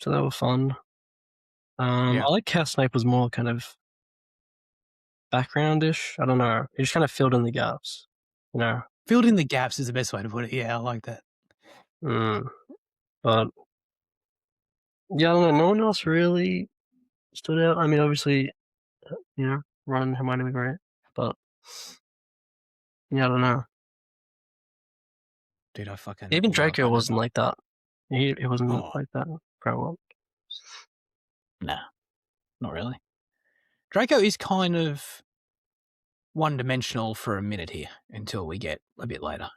they were fun. Yeah. I like how Snape was more kind of backgroundish. I don't know. He just kind of filled in the gaps, you know. Filled in the gaps is the best way to put it. Yeah, I like that. But yeah, I don't know. No one else really stood out. I mean, obviously, you know, Ron and Hermione were great, but yeah, I don't know. Dude, I fucking Even love Draco that. wasn't like that. He wasn't Oh. like that for a while. Nah, not really. Draco is kind of one-dimensional for a minute here until we get a bit later.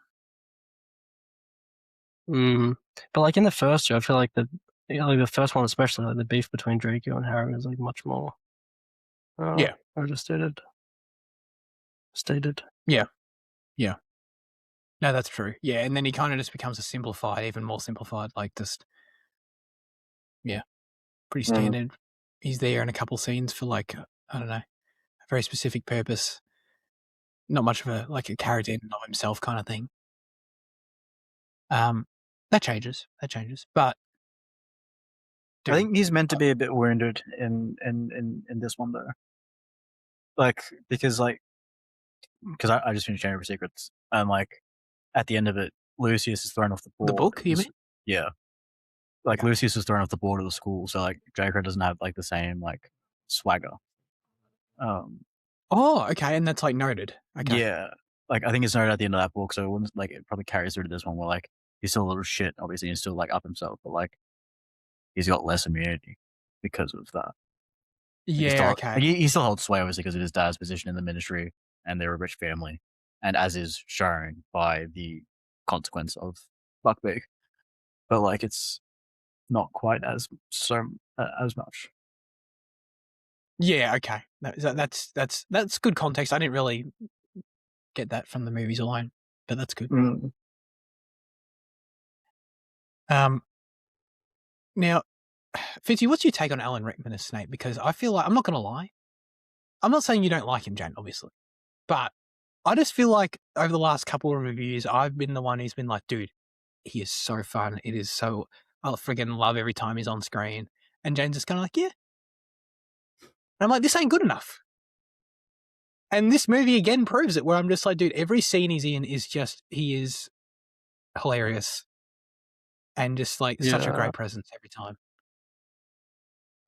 But like in the first year, I feel like the first one especially, like the beef between Draco and Harry is like much more. Yeah. Overstated. Stated. Yeah. No, that's true. Yeah, and then he kind of just becomes a simplified, even more simplified, like just, yeah, pretty standard. He's there in a couple scenes for like, I don't know, a very specific purpose. Not much of a character in and of himself kind of thing. That changes. But I think he's meant to be a bit wounded in this one though. Like because I just finished Chamber of Secrets and like at the end of it, Lucius is thrown off the board. The book, you mean? Yeah. Like Lucius is thrown off the board of the school, so like Draco doesn't have like the same like swagger. Oh, okay, and that's like noted. Okay. Yeah. Like I think it's noted at the end of that book, so it wouldn't, like it probably carries through to this one where like he's still a little shit, obviously he's still like up himself, but like he's got less immunity because of that. Yeah, okay. He still holds sway obviously because of his dad's position in the ministry and they're a rich family. And as is shown by the consequence of Buckbeak. But like it's not quite as much. Yeah, okay. That's good context. I didn't really get that from the movies alone, but that's good. Now, Fitzy, what's your take on Alan Rickman as Snape? Because I feel like, I'm not going to lie, I'm not saying you don't like him, Jane, obviously, but I just feel like over the last couple of reviews, I've been the one who's been like, dude, he is so fun. It is so, I'll friggin' love every time he's on screen. And Jane's just kind of like, yeah. And I'm like, this ain't good enough. And this movie again proves it, where I'm just like, dude, every scene he's in is just, he is hilarious. And just like such a great presence every time.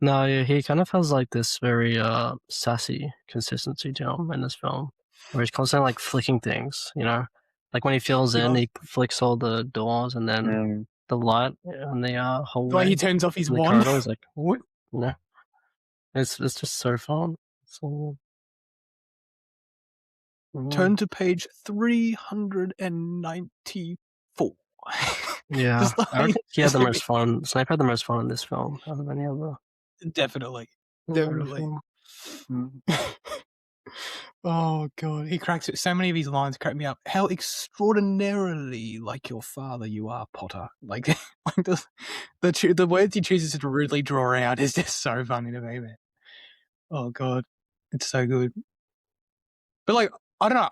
No, yeah, he kind of has like this very sassy consistency to him in this film, where he's constantly like flicking things, you know, like when he fills in, he flicks all the doors, and then the light and the hallway. The way he turns off his wand. He's like, what? No, it's just so fun. So, turn to page 394. Yeah, I reckon he had the most fun. Snape had the most fun in this film out of any other. Definitely. Oh god, he cracks it. So many of his lines crack me up. How extraordinarily like your father you are, Potter. Like the words he chooses to rudely draw out is just so funny to me, man. Oh god, it's so good. But like, I don't know.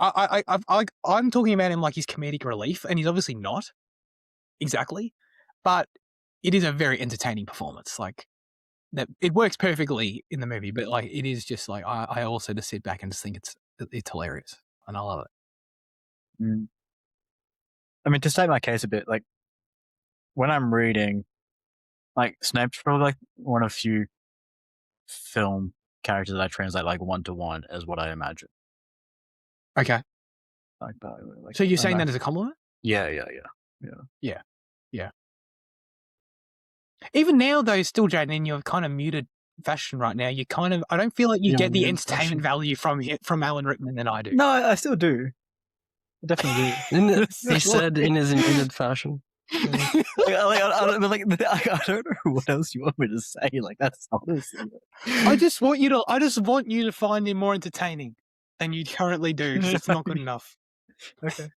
I'm talking about him like he's comedic relief, and he's obviously not exactly. But it is a very entertaining performance. Like that, it works perfectly in the movie. But like, it is just like I also just sit back and just think it's hilarious, and I love it. I mean, to state my case a bit, like when I'm reading, like Snape's probably like one of few film characters that I translate like one-to-one as what I imagine. Okay. Like, so you're saying that as a compliment? Yeah. Even now, though, still, Jaden, in your kind of muted fashion right now, you kind of, I don't feel like you get the entertainment value from Alan Rickman than I do. No, I still do. I definitely do. He said in his muted fashion. I don't know what else you want me to say. Like that's honestly. I just want you to find him more entertaining than you currently do, because it's not good enough. Okay,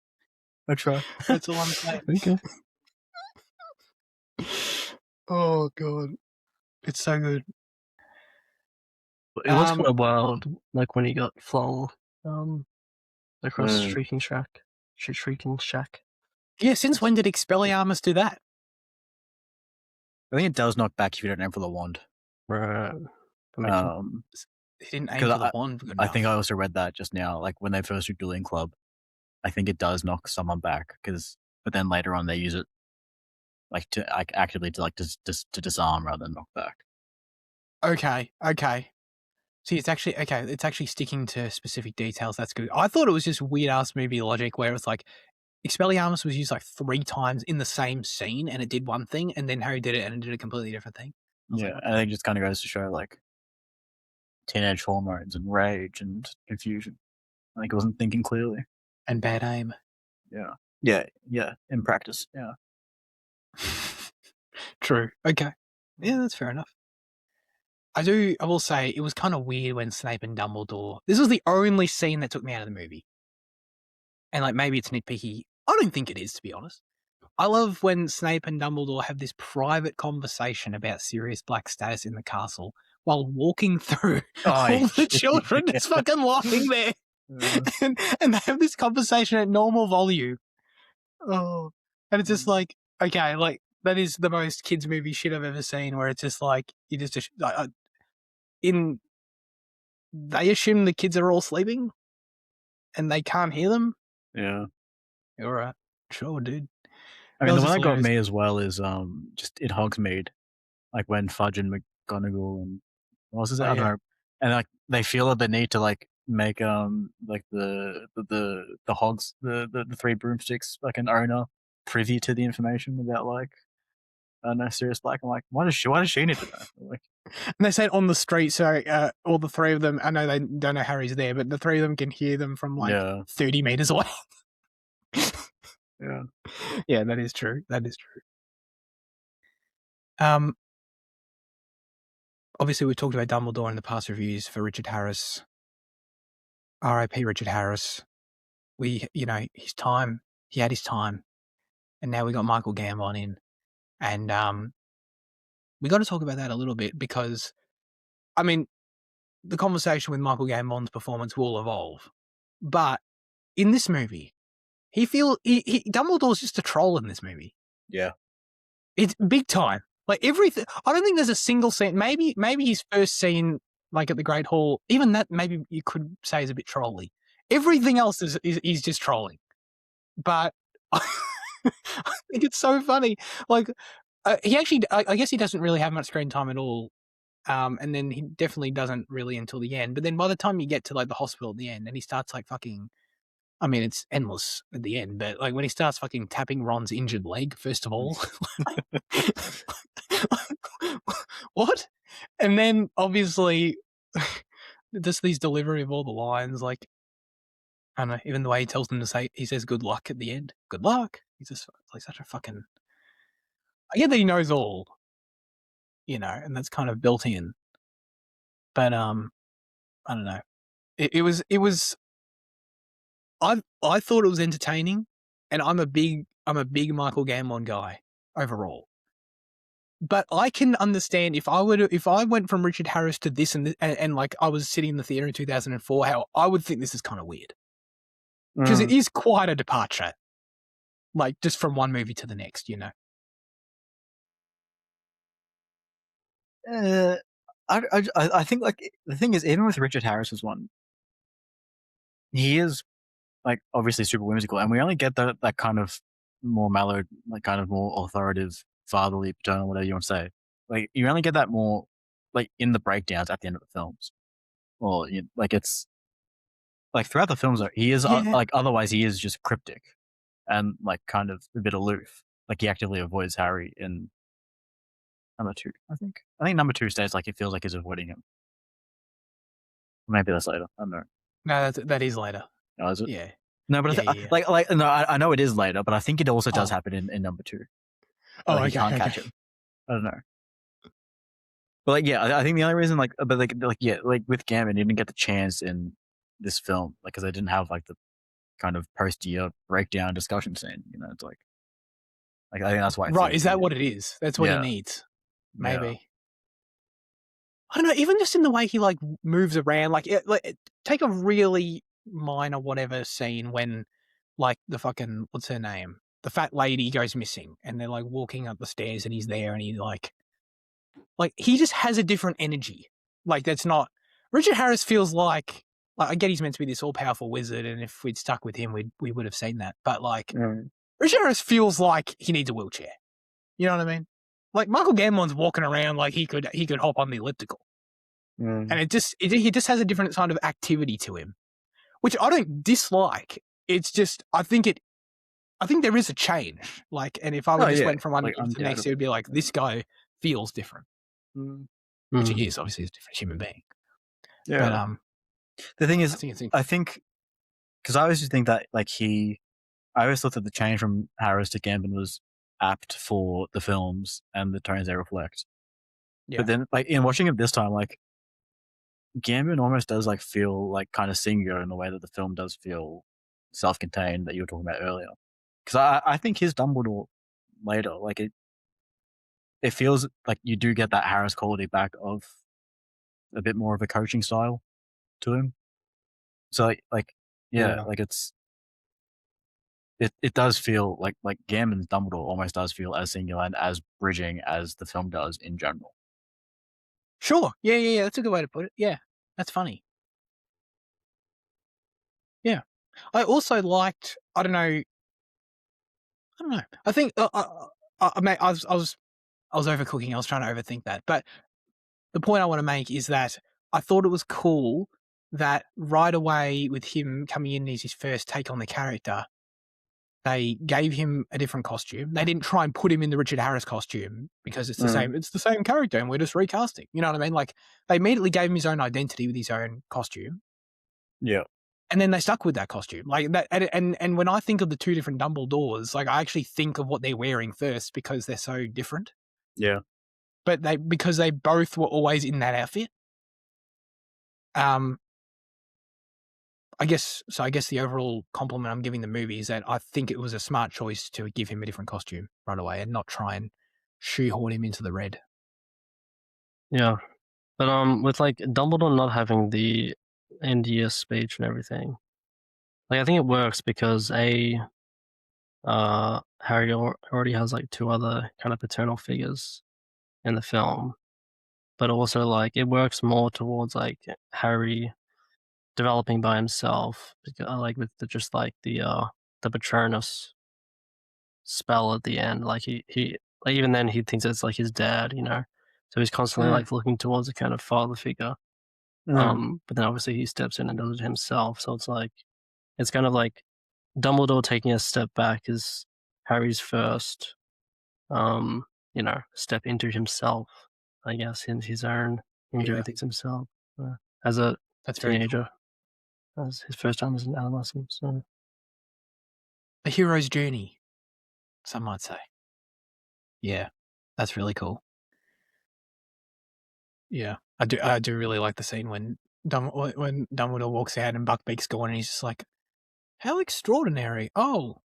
I'll try. That's all I'm saying. Okay. Oh god, it's so good. It was kind of wild, like when he got flung across Shrieking Shack. Yeah, since when did Expelliarmus do that? I think it does knock back if you don't aim for the wand. Right. He didn't aim for the wand. I think I also read that just now. Like when they first do Dueling Club, I think it does knock someone back but then later on they use it like to actively to disarm rather than knock back. Okay. See, it's actually sticking to specific details. That's good. I thought it was just weird ass movie logic where it's like Expelliarmus was used like 3 times in the same scene and it did one thing, and then Harry did it and it did a completely different thing. Yeah, like, I think it just kind of goes to show like teenage hormones and rage and confusion. I think it wasn't thinking clearly. And bad aim. Yeah. In practice, yeah. True. Okay. Yeah, that's fair enough. I will say, it was kind of weird when Snape and Dumbledore... This was the only scene that took me out of the movie. And, like, maybe it's nitpicky. I don't think it is, to be honest. I love when Snape and Dumbledore have this private conversation about Sirius Black's status in the castle while walking through all the children just fucking lying there. And they have this conversation at normal volume. Oh. And it's just like, okay, like, that is the most kids movie shit I've ever seen, where it's just like, you just they assume the kids are all sleeping and they can't hear them. Yeah. All right. Sure, dude. I mean, the one that got me as well is just in Hogsmeade, like when Fudge and McGonagall and what was it? I don't know. And like they feel the need to like make like the hogs, the 3 broomsticks, like an owner privy to the information about like Sirius Black. I'm like, why does she need to know? Like, and they say it on the street, so all the 3 of them, I know they don't know Harry's there, but the 3 of them can hear them from like 30 meters away. Yeah, that is true. Obviously, we've talked about Dumbledore in the past reviews for Richard Harris. R.I.P. Richard Harris. His time. He had his time, and now we got Michael Gambon in, and we got to talk about that a little bit because, I mean, the conversation with Michael Gambon's performance will evolve, but in this movie, Dumbledore's just a troll in this movie. Yeah, it's big time. Like everything, I don't think there's a single scene. Maybe his first scene, like at the Great Hall, even that maybe you could say is a bit trolly. Everything else is just trolling. But I think it's so funny. Like he actually, I guess he doesn't really have much screen time at all. And then he definitely doesn't really until the end. But then by the time you get to like the hospital at the end, and he starts like fucking. I mean, it's endless at the end, but like when he starts fucking tapping Ron's injured leg, first of all, what? And then obviously, just these delivery of all the lines, like, I don't know, even the way he tells them to say, he says good luck at the end. Good luck. He's just like such a fucking. I get that he knows all, and that's kind of built in. But I don't know. It was. I thought it was entertaining, and I'm a big Michael Gambon guy overall. But I can understand if I went from Richard Harris to this and like I was sitting in the theater in 2004, how I would think this is kind of weird because it is quite a departure, like just from one movie to the next, I think like the thing is, even with Richard Harris's one, he is like obviously super whimsical, and we only get that kind of more mellowed, like kind of more authoritative, fatherly, paternal, whatever you want to say. Like you only get that more like in the breakdowns at the end of the films, or like it's like throughout the films. He is like otherwise he is just cryptic and like kind of a bit aloof. Like he actively avoids Harry in number 2. I think number 2 states like it feels like he's avoiding him. Maybe that's later. I don't know. No, that is later. Oh, is it? Yeah. No, but like no, I know it is later, but I think it also does happen in number 2. Oh, like, okay. You can't catch him. I don't know. But like, yeah, I think the only reason like with Gambon, he didn't get the chance in this film, like because they didn't have like the kind of post-year breakdown discussion scene. It's like I think that's why. Right? Is that what it is? That's what he needs. Maybe. I don't know, even just in the way he like moves around, take a really minor whatever scene when like the fucking, what's her name? The fat lady goes missing and they're like walking up the stairs and he's there and he like he just has a different energy. Like that's not, Richard Harris feels like I get he's meant to be this all powerful wizard and if we'd stuck with him, we would have seen that. But like Richard Harris feels like he needs a wheelchair. You know what I mean? Like Michael Gambon's walking around like he could hop on the elliptical. And he just has a different kind of activity to him, which I don't dislike. It's just I think there is a change. Like, and if I went from one to the next, it would be like this guy feels different, which he is. Obviously, he's a different human being. Yeah. But the thing is, I think because I always just think that like I always thought that the change from Harris to Gambon was apt for the films and the tones they reflect. Yeah. But then, like in watching it this time, like Gambon almost does like feel like kind of singular in the way that the film does feel self-contained that you were talking about earlier. Because I think his Dumbledore later, like it feels like you do get that Harris quality back of a bit more of a coaching style to him. So like it does feel like Gambon's Dumbledore almost does feel as singular and as bridging as the film does in general. Sure. Yeah. That's a good way to put it. Yeah. That's funny. Yeah. I also liked, I don't know. I think I was overcooking. I was trying to overthink that. But the point I want to make is that I thought it was cool that right away with him coming in as his first take on the character, they gave him a different costume. They didn't try and put him in the Richard Harris costume because it's the same. It's the same character, and we're just recasting. You know what I mean? Like they immediately gave him his own identity with his own costume. Yeah. And then they stuck with that costume, like that. And when I think of the two different Dumbledores, like I actually think of what they're wearing first because they're so different. Yeah. But because they both were always in that outfit. I guess the overall compliment I'm giving the movie is that I think it was a smart choice to give him a different costume right away and not try and shoehorn him into the red. Yeah, but with like Dumbledore not having the end-year speech and everything, like I think it works because Harry already has like two other kind of paternal figures in the film, but also like it works more towards like Harry developing by himself, like with the Patronus spell at the end. Like he like even then he thinks it's like his dad, you know. So he's constantly like looking towards a kind of father figure. But then obviously he steps in and does it himself. So it's like it's kind of like Dumbledore taking a step back is Harry's first, step into himself. I guess in his own doing things himself as a teenager. As his first time as an adolescent. So. A hero's journey, some might say. Yeah, that's really cool. Yeah, I do really like the scene when Dumbledore walks out and Buckbeak's gone and he's just like, how extraordinary. Oh,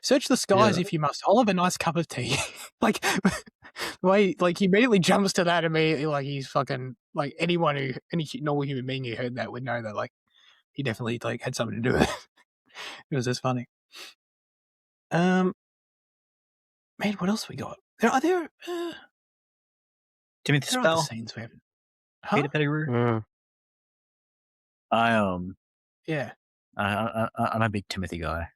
search the skies if you must. I'll have a nice cup of tea. Like, the way, like, he immediately jumps to that immediately, like, he's fucking, like, any normal human being who heard that would know that, like, he definitely, like, had something to do with it. It was just funny. Man, what else we got? Are there Timothy Spell? Spell? Scenes we haven't. Peter Pettigrew? Yeah. I'm a big Timothy guy.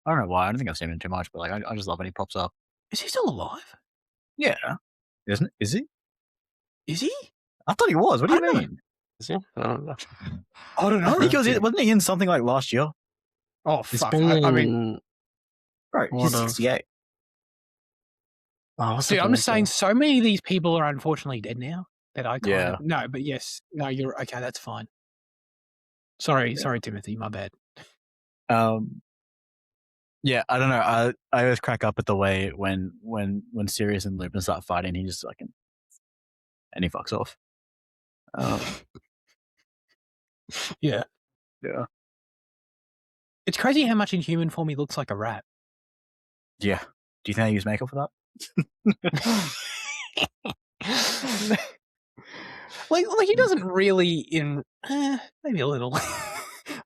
I don't know why. I don't think I've seen him too much, but like I just love when he pops up. Is he still alive? Yeah. Isn't? Is he? Is he? I thought he was. What do you mean? Is he? I don't know. I don't know. I think wasn't he in something like last year? Oh, fuck. I mean... Bro, he's 68. Oh, dude, I'm just saying so many of these people are unfortunately dead now that I kind of... No, but yes. No, you're... Okay, that's fine. Sorry, Timothy. My bad. Yeah, I don't know. I always crack up at the way when Sirius and Lupin start fighting, he just like... And he fucks off. Yeah. Yeah. It's crazy how much in human form he looks like a rat. Yeah. Do you think they use makeup for that? Like he doesn't really maybe a little.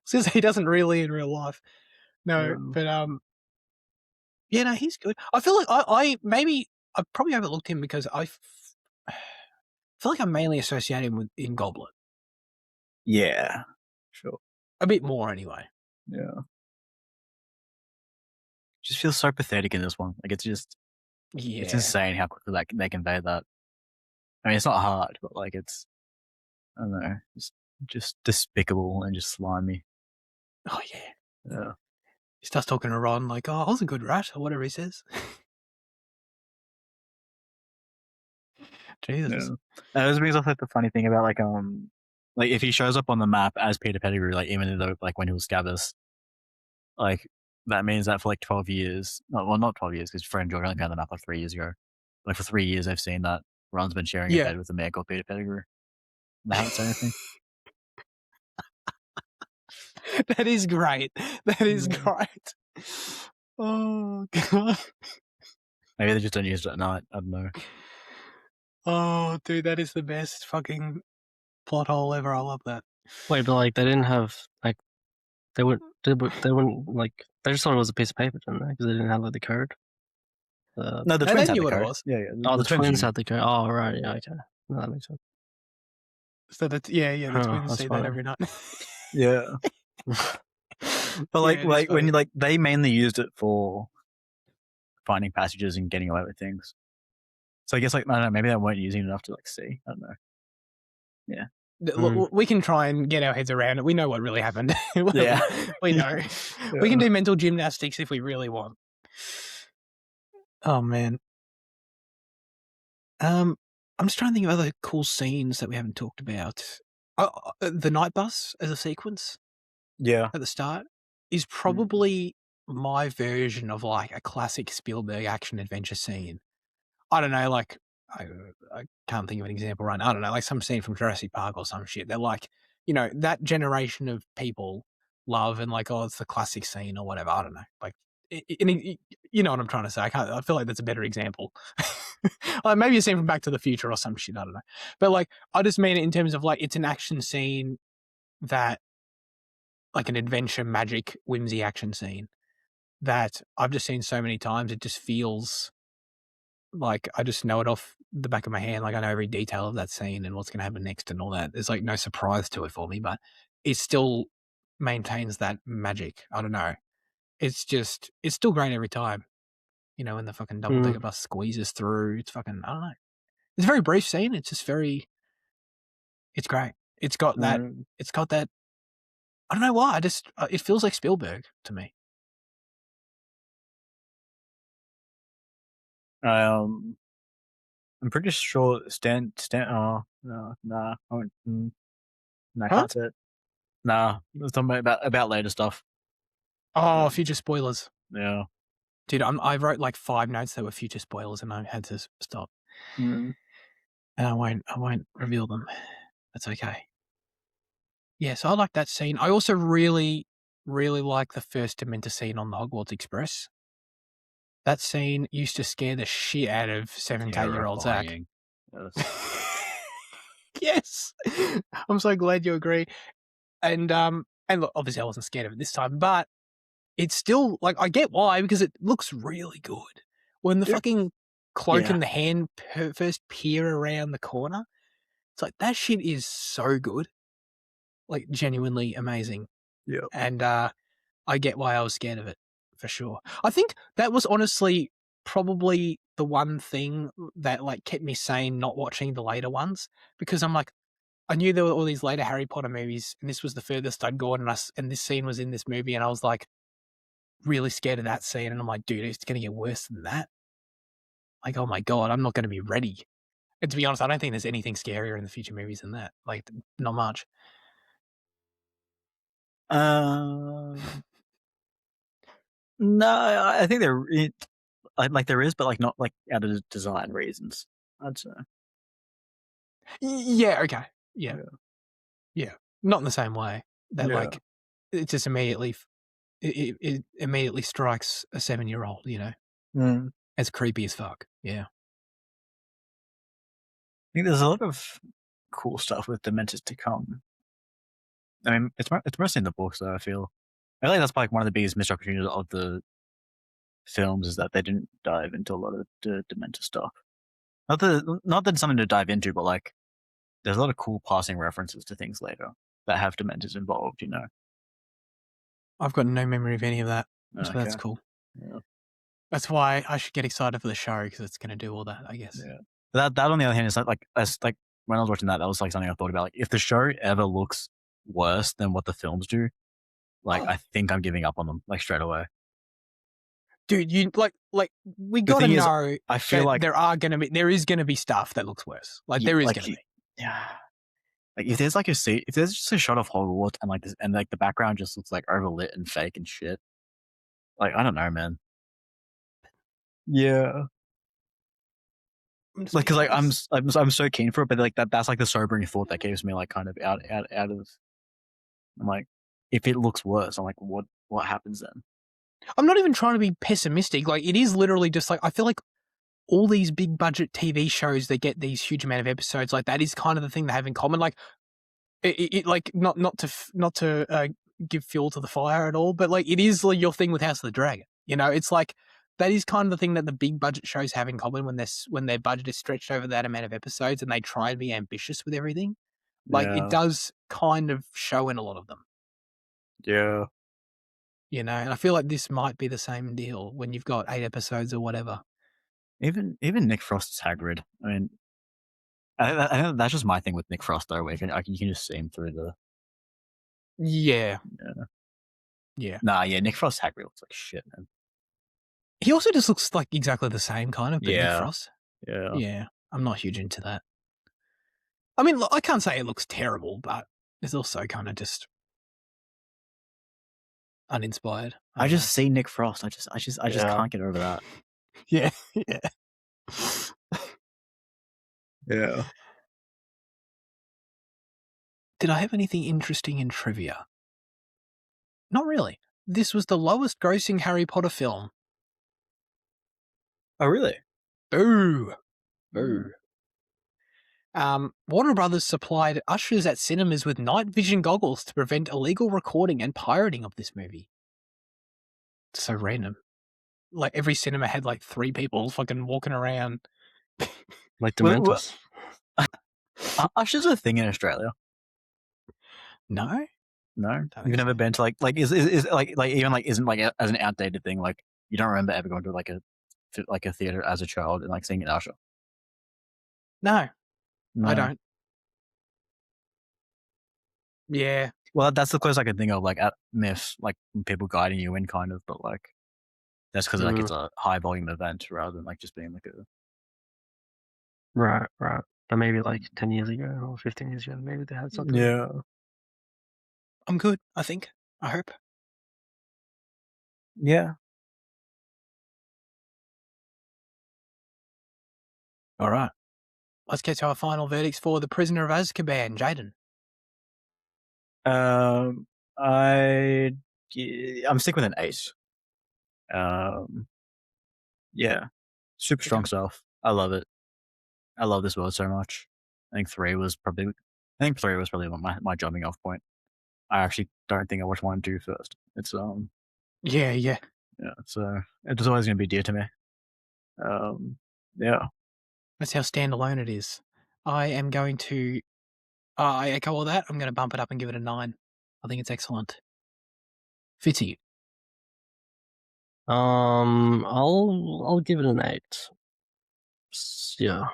Since he doesn't really in real life. No, but yeah, no, he's good. I feel like I probably overlooked him because I feel like I'm mainly associated with in Goblet. Yeah, sure. A bit more anyway. Yeah. Just feels so pathetic in this one. Like it's insane how quickly they convey that. I mean, it's not hard, but like it's, I don't know, just despicable and just slimy. Oh yeah. Yeah. He starts talking to Ron like, "Oh, I was a good rat," or whatever he says. Jesus. Yeah. This brings up like the funny thing about like if he shows up on the map as Peter Pettigrew, like even though like when he was Scabbers, like that means that for like 12 years, not 12 years because Fred and George only found the map like 3 years ago. Like for 3 years, I've seen that Ron's been sharing a bed with a man called Peter Pettigrew. They haven't said anything. That is great. That is great. Oh god. Maybe they just don't use it at night. I don't know. Oh, dude, that is the best fucking plot hole ever. I love that. Wait, but like they didn't have like they wouldn't like they just thought it was a piece of paper, didn't they? Because they didn't have like the code. No, the they twins had knew the what it code. was. Yeah. The twins had the code. Oh, right. Yeah, okay. No, that makes sense. So the twins see that every night. Yeah. But like when you they mainly used it for finding passages and getting away with things. So I guess like I don't know, maybe they weren't using it enough to like see. I don't know. Yeah. Look, we can try and get our heads around it. We know what really happened. Yeah. We know. Yeah. We can do mental gymnastics if we really want. Oh man. I'm just trying to think of other cool scenes that we haven't talked about. The night bus as a sequence. Yeah. At the start is probably my version of like a classic Spielberg action adventure scene. I don't know, like I can't think of an example right now. I don't know, like some scene from Jurassic Park or some shit. They're like, you know, that generation of people love and like, oh, it's the classic scene or whatever. I don't know, like, you know what I'm trying to say. I feel like that's a better example. Like maybe a scene from Back to the Future or some shit. I don't know, but like I just mean it in terms of like it's an action scene that. Like an adventure, magic, whimsy action scene that I've just seen so many times. It just feels like I just know it off the back of my hand. Like I know every detail of that scene and what's going to happen next and all that. There's like no surprise to it for me, but it still maintains that magic. I don't know. It's still great every time. You know, when the fucking double decker bus squeezes through, it's fucking, I don't know. It's a very brief scene. It's just very, it's great. It's got that, I don't know why. It feels like Spielberg to me. I'm pretty sure Stan. Oh no, nah. I won't. No, I can't say it. Nah, I was talking about later stuff. Oh, future spoilers. Yeah, dude. I wrote like 5 notes that were future spoilers, and I had to stop. And I won't reveal them. That's okay. Yeah, so I like that scene. I also really, really like the first Dementor scene on the Hogwarts Express. That scene used to scare the shit out of 7 to 8-year-old Zach. Yes. I'm so glad you agree. And look, obviously I wasn't scared of it this time, but it's still like I get why, because it looks really good. When the fucking cloak and the hand first peer around the corner, it's like that shit is so good. Like genuinely amazing. Yeah. And I get why I was scared of it, for sure. I think that was honestly probably the one thing that like kept me sane not watching the later ones, because I'm like, I knew there were all these later Harry Potter movies, and this was the furthest I'd gone, and this scene was in this movie, and I was like really scared of that scene, and I'm like, dude, it's going to get worse than that. Like, oh my God, I'm not going to be ready. And to be honest, I don't think there's anything scarier in the future movies than that. Like, not much. No, I think there is, but like not like out of design reasons. I'd say. Yeah. Okay. Yeah. Not in the same way that like it just immediately it immediately strikes a 7-year-old. You know, as creepy as fuck. Yeah. I think there's a lot of cool stuff with Dementors to come. I mean, it's mostly in the books, though. I feel like that's probably one of the biggest missed opportunities of the films is that they didn't dive into a lot of the Dementor stuff. Not that it's something to dive into, but like there's a lot of cool passing references to things later that have Dementors involved. I've got no memory of any of that, so Okay. that's cool. Yeah. That's why I should get excited for the show because it's going to do all that, I guess. Yeah. But that on the other hand is like when I was watching that was like something I thought about. Like if the show ever looks worse than what the films do, like I think I'm giving up on them like straight away. Dude, you like we gotta know. I feel like there is gonna be stuff that looks worse. Like there is gonna be. Yeah. Like if there's just a shot of Hogwarts and like this and like the background just looks like overlit and fake and shit. Like I don't know, man. Yeah. Like because like I'm so keen for it, but like that's like the sobering thought that keeps me like kind of out of. I'm like, if it looks worse, I'm like, what happens then? I'm not even trying to be pessimistic. Like it is literally just like I feel like all these big budget TV shows that get these huge amount of episodes, like that is kind of the thing they have in common. Like it like not to give fuel to the fire at all, but like it is like your thing with House of the Dragon. It's like that is kind of the thing that the big budget shows have in common when their budget is stretched over that amount of episodes and they try and be ambitious with everything. Like it does kind of show in a lot of them. Yeah. And I feel like this might be the same deal when you've got 8 episodes or whatever. Even Nick Frost's Hagrid. I mean, I think that's just my thing with Nick Frost though. You can just see him through the. Yeah. Nah, yeah. Nick Frost's Hagrid looks like shit, man. He also just looks like exactly the same kind of, but Nick Frost. Yeah. Yeah. I'm not huge into that. I mean, I can't say it looks terrible, but it's also kind of just uninspired. I just see Nick Frost. I just can't get over that. Yeah. Yeah. Did I have anything interesting in trivia? Not really. This was the lowest grossing Harry Potter film. Oh, really? Boo. Warner Brothers supplied ushers at cinemas with night vision goggles to prevent illegal recording and pirating of this movie. It's so random. Like every cinema had like 3 people fucking walking around. Like Dementors. Ushers a thing in Australia? No. You've never been to like is like even like isn't like as an outdated thing, like you don't remember ever going to like a theater as a child and like seeing an usher? No. I don't. Yeah. Well, that's the closest I can think of, like at MIFs, like people guiding you in, kind of, but like that's because like it's a high volume event rather than like just being like a. Right. But maybe like 10 years ago or 15 years ago, maybe they had something. Yeah. I'm good, I think. I hope. Yeah. All right. Let's get to our final verdicts for The Prisoner of Azkaban. Jaden. I'm sticking with an 8. Yeah. Super strong stuff. I love it. I love this world so much. I think 3 was probably my jumping off point. I actually don't think I watched 1 and 2 first. It's Yeah. So it's always going to be dear to me. Yeah. That's how standalone it is. I am going to. I echo all that. I'm going to bump it up and give it a 9. I think it's excellent. Fitzy. I'll give it an 8. Yeah.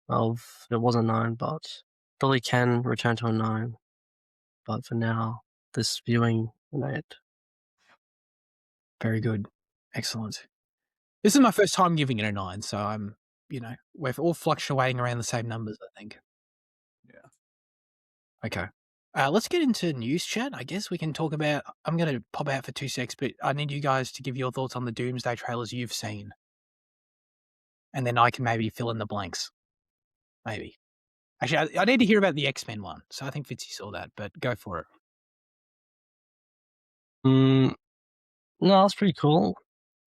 It was a 9, but probably can return to a 9. But for now, this viewing, an 8. Very good. Excellent. This is my first time giving it a 9, so I'm, we're all fluctuating around the same numbers, I think. Yeah. Okay. Let's get into news chat. I guess we can talk about. I'm going to pop out for 2 secs, but I need you guys to give your thoughts on the Doomsday trailers you've seen. And then I can maybe fill in the blanks. Maybe. Actually, I need to hear about the X-Men one. So I think Fitzy saw that, but go for it. No, it's pretty cool.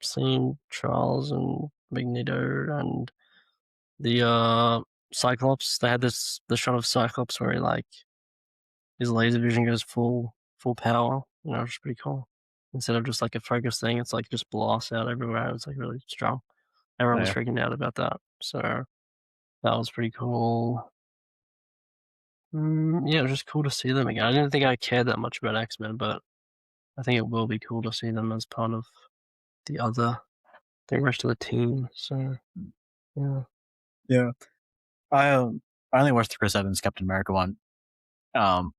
Seeing Charles and Magneto and the Cyclops. They had the shot of Cyclops where he like his laser vision goes full power. You know, which is pretty cool. Instead of just like a focus thing, it's like just blasts out everywhere. It's like really strong. Everyone was freaking out about that. So that was pretty cool. Yeah, it was just cool to see them again. I didn't think I cared that much about X-Men, but I think it will be cool to see them as part of the rest of the team. So yeah. I only watched the Chris Evans Captain America one,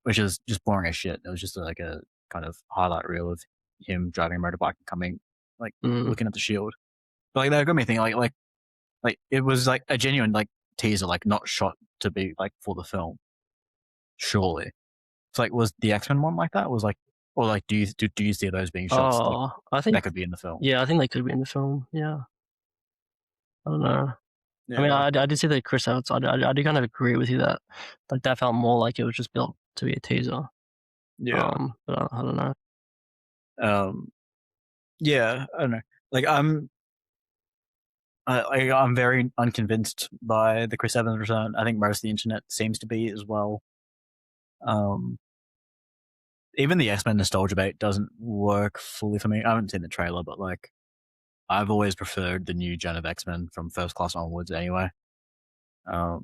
which is just boring as shit. It was just like a kind of highlight reel of him driving a motorbike and coming, like looking at the shield. But like that got me thinking, like it was like a genuine like teaser, like not shot to be like for the film. Surely, it's like, was the X-Men one like that? Was like, or like, do you see those being shots? I think that could be in the film. Yeah, I think they could be in the film. Yeah, I don't know. Yeah. I mean, I did see the Chris Evans. I do kind of agree with you that like that felt more like it was just built to be a teaser. Yeah, but I don't know. Yeah, I don't know. Like I'm very unconvinced by the Chris Evans return. I think most of the internet seems to be as well. Even the X-Men nostalgia bait doesn't work fully for me. I haven't seen the trailer, but like, I've always preferred the new gen of X-Men from First Class onwards anyway. And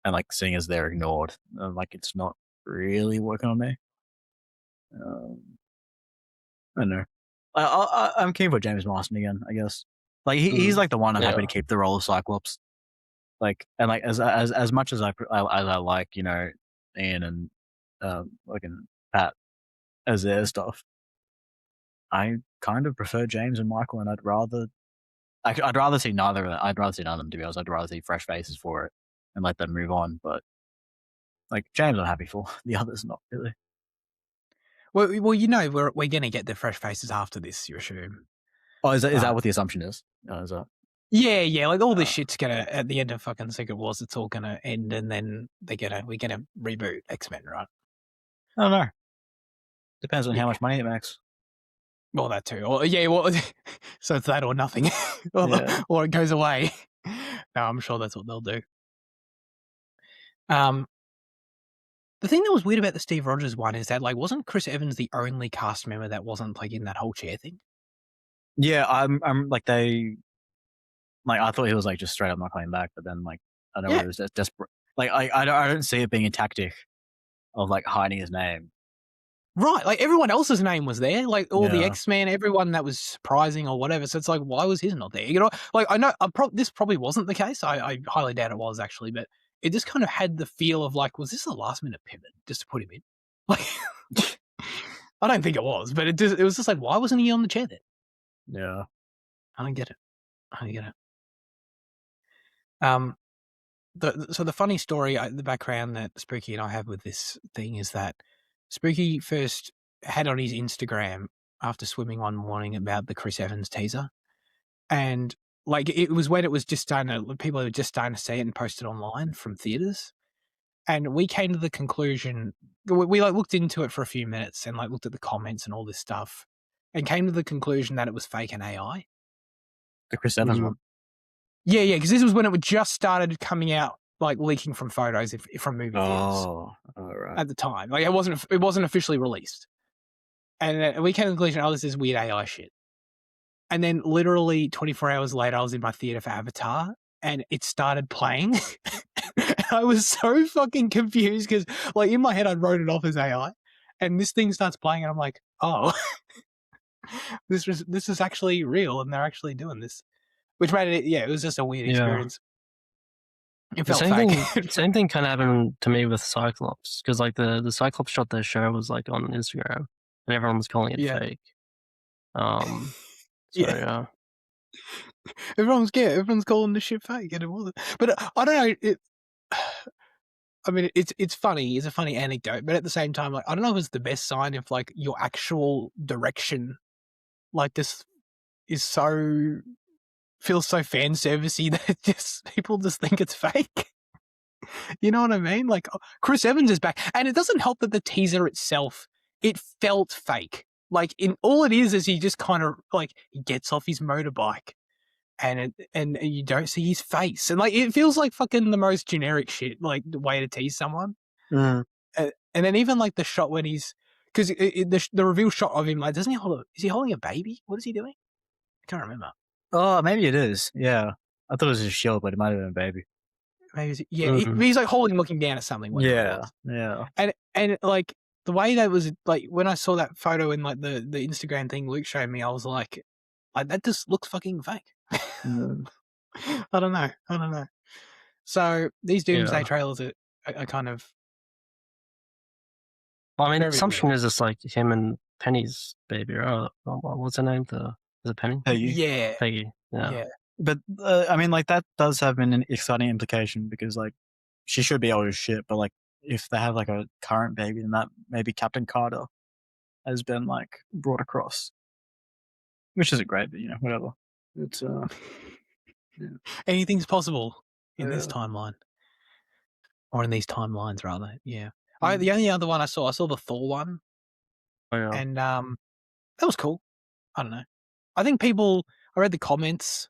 like, seeing as they're ignored, like it's not really working on me. I don't know. I'm keen for James Marsden again, I guess. Like he's like the one I'm happy to keep the role of Cyclops. Like, and like as much as I like, you know, Ian and fucking Pat as their stuff, I kind of prefer James and Michael, and I'd rather see neither of them. I'd rather see none of them, to be honest. I'd rather see fresh faces for it and let them move on. But like James, I'm happy for. The others, not really. Well, you know, we're going to get the fresh faces after this, you assume. Oh, is that what the assumption is? Is that? Yeah. Like all this shit's gonna, at the end of fucking Secret Wars, it's all gonna end, and then we're gonna reboot X-Men, right? I don't know. Depends on how much money it makes. Well, that too. Or, so it's that or nothing, or it goes away. No, I'm sure that's what they'll do. The thing that was weird about the Steve Rogers one is that, like, wasn't Chris Evans the only cast member that wasn't like in that whole chair thing? Yeah, I'm like they, like I thought he was like just straight up not coming back, but then like I don't know, it was just desperate. Like I don't see it being a tactic of like hiding his name. Right, like everyone else's name was there, like all the X-Men, everyone that was surprising or whatever. So it's like, why was his not there? You know, like I know this probably wasn't the case. I highly doubt it was actually, but it just kind of had the feel of like, was this a last minute pivot just to put him in? Like, I don't think it was, but it was just like, why wasn't he on the chair then? Yeah, I don't get it. So the funny story, the background that Spooky and I have with this thing is that Spooky first had on his Instagram after swimming one morning about the Chris Evans teaser, and like it was when it was just people were just starting to see it and post it online from theaters, and we came to the conclusion, we like looked into it for a few minutes and like looked at the comments and all this stuff, and came to the conclusion that it was fake and AI. The Chris Evans one. Yeah, because this was when it just started coming out, like leaking from photos from movie theaters. Right. At the time, like it wasn't officially released, and we came to the conclusion, this is weird AI shit. And then literally 24 hours later, I was in my theater for Avatar, and it started playing. I was so fucking confused because, like, in my head, I wrote it off as AI, and this thing starts playing, and I'm like, oh, this is actually real, and they're actually doing this. Which made it, it was just a weird experience. It felt fake. Same thing kind of happened to me with Cyclops, because like the Cyclops shot they show was like on Instagram, and everyone was calling it fake. Everyone's calling the shit fake, and it wasn't. But I don't know. I mean, it's funny. It's a funny anecdote, but at the same time, like I don't know if it's the best sign if like your actual direction, like this, is so. Feels so fan servicey that people just think it's fake. You know what I mean? Like Chris Evans is back, and it doesn't help that the teaser itself, it felt fake. Like in all it is he just kind of like he gets off his motorbike, and you don't see his face, and like it feels like fucking the most generic shit, like the way to tease someone. And then even like the shot when he's because the reveal shot of him, like, doesn't he is he holding a baby? What is he doing? I can't remember. Oh, maybe it is. Yeah, I thought it was a shield, but it might have been a baby. Maybe he's like looking down at something. Yeah. And like the way that was, like, when I saw that photo in like the Instagram thing Luke showed me, I was like that just looks fucking fake. I don't know. So these Doomsday trailers are kind of. Well, I mean, the assumption is it's like him and Penny's baby. Oh, what's her name? Is it Penny? Peggy. Yeah. Peggy. Yeah. But I mean, like, that does have an exciting implication because, like, she should be old as shit. But like, if they have like a current baby, then that maybe Captain Carter has been like brought across, which isn't great, but whatever. It's anything's possible in this timeline, or in these timelines rather. Yeah. The only other one I saw the Thor one. Oh, yeah. And that was cool. I don't know. I think I read the comments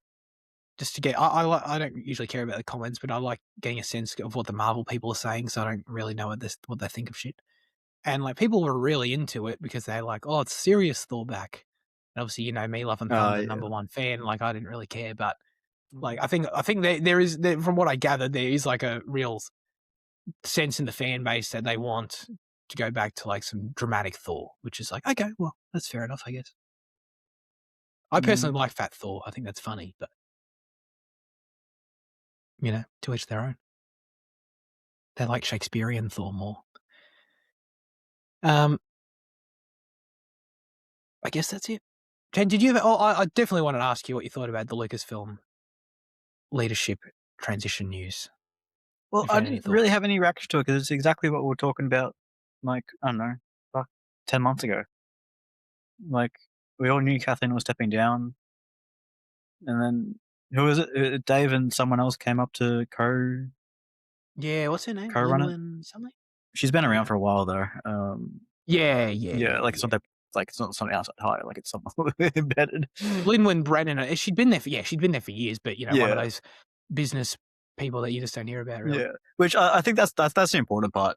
just to get. I don't usually care about the comments, but I like getting a sense of what the Marvel people are saying, so I don't really know what they think of shit. And like, people were really into it because they're like, "Oh, it's Sirius Thor back." And obviously, me, Love and Thunder, number one fan. Like, I didn't really care, but like, I think there is, from what I gathered, there is like a real sense in the fan base that they want to go back to like some dramatic Thor, which is like, okay, well, that's fair enough, I guess. I personally like Fat Thor. I think that's funny, but to each their own. They like Shakespearean Thor more. I guess that's it. Jen, did you ever? I definitely wanted to ask you what you thought about the Lucasfilm leadership transition news. Well, I didn't really have any reaction to it because it's exactly what we were talking about, like, I don't know, like 10 months ago. Like, we all knew Kathleen was stepping down, and then who was it? Dave and someone else came up to Yeah, what's her name? Co-run it? Something. She's been around for a while though. Yeah. Like, it's not that. Like, it's not something outside high. Like, it's someone embedded. Lin-Wen Brennan. She'd been there for years, but one of those business people that you just don't hear about, really. Yeah, which I think that's the important part.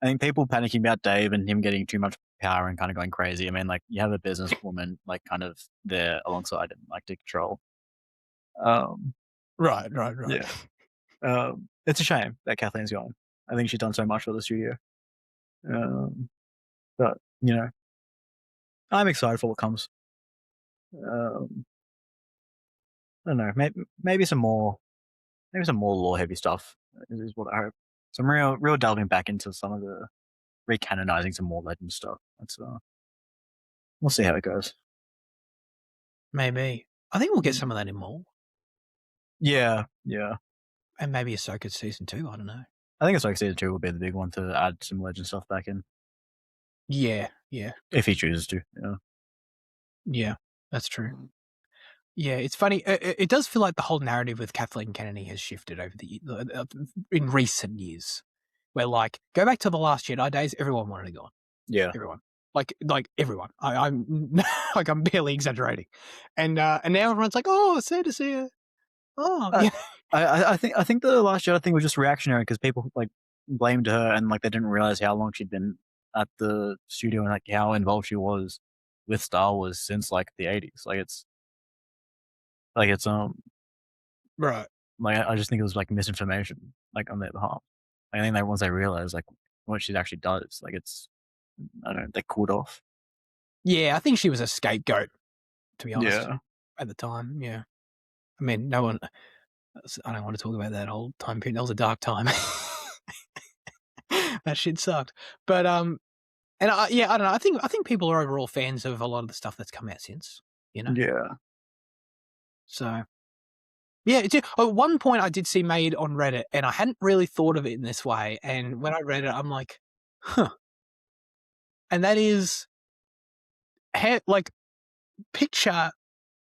I think people panicking about Dave and him getting too much power and kind of going crazy. I mean, like, you have a businesswoman like kind of there alongside him, like, to control. Right. Yeah. It's a shame that Kathleen's gone. I think she's done so much for the studio. But I'm excited for what comes. I don't know. Maybe some more lore heavy stuff is what I hope. Some real delving back into some of the recanonizing some more legend stuff. That's we'll see how it goes. Maybe. I think we'll get some of that in Maul. Yeah. And maybe Ahsoka season 2. I don't know. I think Ahsoka season 2 will be the big one to add some legend stuff back in. Yeah. If he chooses to. Yeah, that's true. Yeah, it's funny. It does feel like the whole narrative with Kathleen Kennedy has shifted over in recent years. Where, like, go back to the Last Jedi days, everyone wanted to go on. Yeah, everyone. Like everyone. I'm like, I'm barely exaggerating. And now everyone's like, oh, sad to see her. Oh, I think the Last Jedi thing was just reactionary because people like blamed her and like they didn't realize how long she'd been at the studio and like how involved she was with Star Wars since like the 80s. Like it's right. Like I just think it was like misinformation like on their behalf. I think that once they realize like what she actually does, like it's, I don't know, they cooled off. Yeah, I think she was a scapegoat, to be honest. Yeah. At the time, yeah. I mean, no one. I don't want to talk about that whole time period. That was a dark time. That shit sucked. But and I don't know. I think people are overall fans of a lot of the stuff that's come out since. Yeah. So. Yeah, at one point I did see made on Reddit, and I hadn't really thought of it in this way. And when I read it, I'm like, huh. And that is, like, picture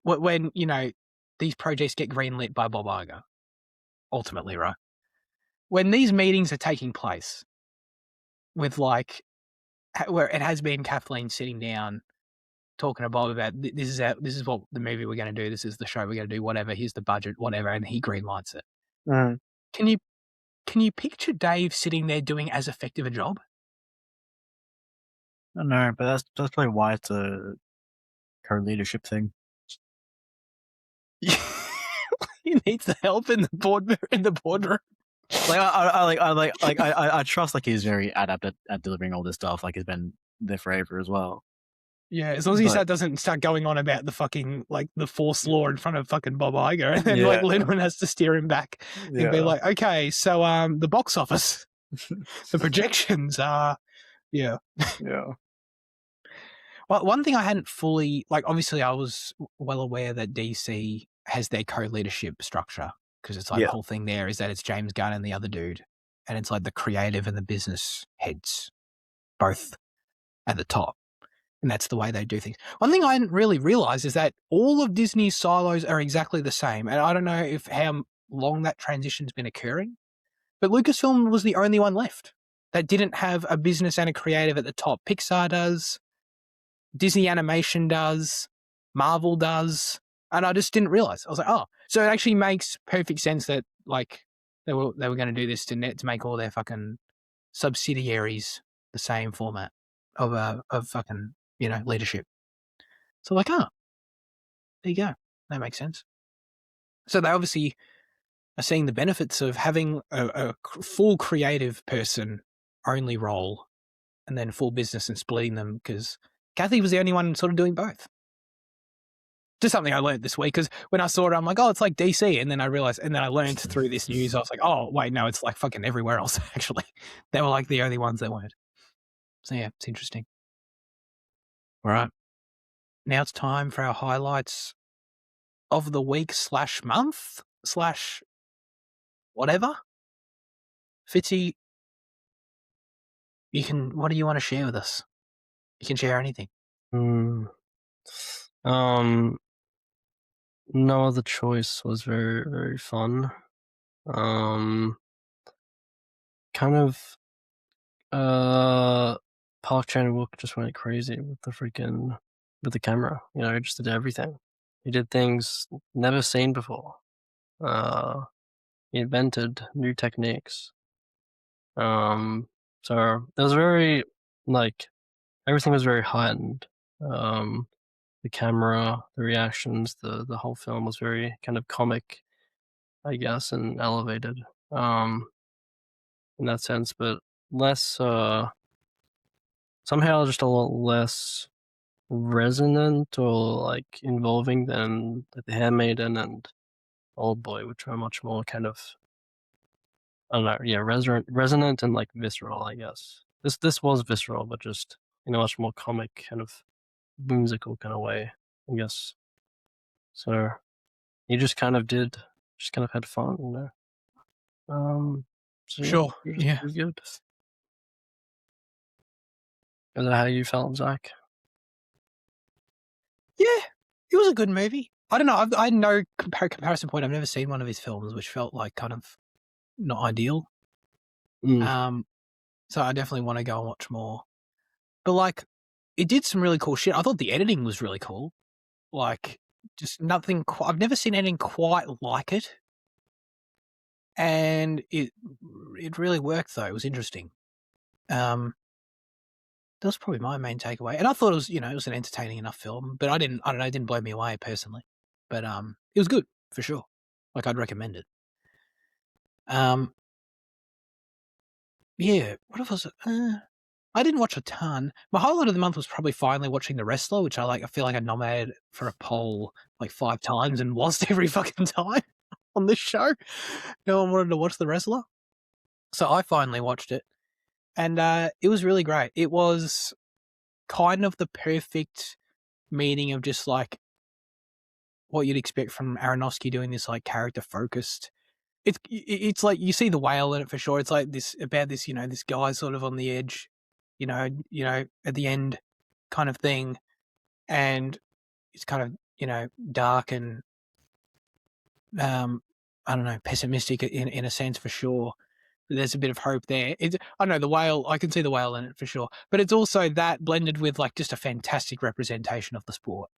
when these projects get greenlit by Bob Iger, ultimately, right? When these meetings are taking place with, like, where it has been Kathleen sitting down talking to Bob about this is what the movie we're going to do. This is the show we're going to do. Whatever. Here's the budget. Whatever. And he greenlights it. Mm. Can you picture Dave sitting there doing as effective a job? I don't know, but that's probably why it's a co-leadership thing. He needs the help in the boardroom. Like I trust like he's very adept at delivering all this stuff. Like he's been there forever as well. Yeah, as long as he doesn't start going on about the fucking like the Force law in front of fucking Bob Iger, and then like Letterman has to steer him back and be like, okay, so the box office, the projections are, yeah. Well, one thing I hadn't fully like. Obviously, I was well aware that DC has their co-leadership structure because it's like the whole thing there is that it's James Gunn and the other dude, and it's like the creative and the business heads both at the top. And that's the way they do things. One thing I didn't really realize is that all of Disney's silos are exactly the same. And I don't know how long that transition's been occurring, but Lucasfilm was the only one left that didn't have a business and a creative at the top. Pixar does, Disney Animation does, Marvel does, and I just didn't realize. I was like, oh, so it actually makes perfect sense that like they were going to do this to make all their fucking subsidiaries the same format of fucking, you know, leadership. So like, there you go. That makes sense. So they obviously are seeing the benefits of having a full creative person only role and then full business and splitting them, because Kathy was the only one sort of doing both. Just something I learned this week, because when I saw it, I'm like, oh, it's like DC. And then I realized, and then I learned through this news, I was like, oh, wait, no, it's like fucking everywhere else, actually. They were like the only ones that weren't. So yeah, it's interesting. All right. Now it's time for our highlights of the week / month / whatever. Fitzy, what do you want to share with us? You can share anything. No Other Choice was very, very fun. Kind of Park Chan-wook just went crazy with the camera. You know, he just did everything. He did things never seen before. He invented new techniques. So it was very, like, everything was very heightened. The camera, the reactions, the whole film was very kind of comic, I guess, and elevated in that sense, but less somehow just a lot less resonant or like involving than The Handmaiden and Old Boy, which are much more kind of, I don't know, yeah, resonant and like visceral, I guess. This was visceral, but just in a much more comic kind of whimsical kind of way, I guess. So he just kind of had fun, you know. So sure, yeah. Good. Is that how you felt, Zach? Yeah, it was a good movie. I don't know. I had no comparison point. I've never seen one of his films, which felt like kind of not ideal. So I definitely want to go and watch more. But like, it did some really cool shit. I thought the editing was really cool. Like, just nothing. I've never seen anything quite like it. And it really worked though. It was interesting. That was probably my main takeaway. And I thought it was, you know, it was an entertaining enough film, but I don't know, it didn't blow me away personally. But it was good for sure. Like, I'd recommend it. Yeah, what was it? I didn't watch a ton. My highlight of the month was probably finally watching The Wrestler, which I feel like I nominated for a poll like 5 times and lost every fucking time on this show. No one wanted to watch The Wrestler. So I finally watched it. And it was really great. It was kind of the perfect meaning of just like what you'd expect from Aronofsky doing this like character focused. It's like you see the whale in it for sure. It's like this guy sort of on the edge, you know, at the end kind of thing, and it's kind of dark and I don't know, pessimistic in a sense for sure. there's a bit of hope there. I know the whale. I can see the whale in it for sure, but it's also that blended with like just a fantastic representation of the sport,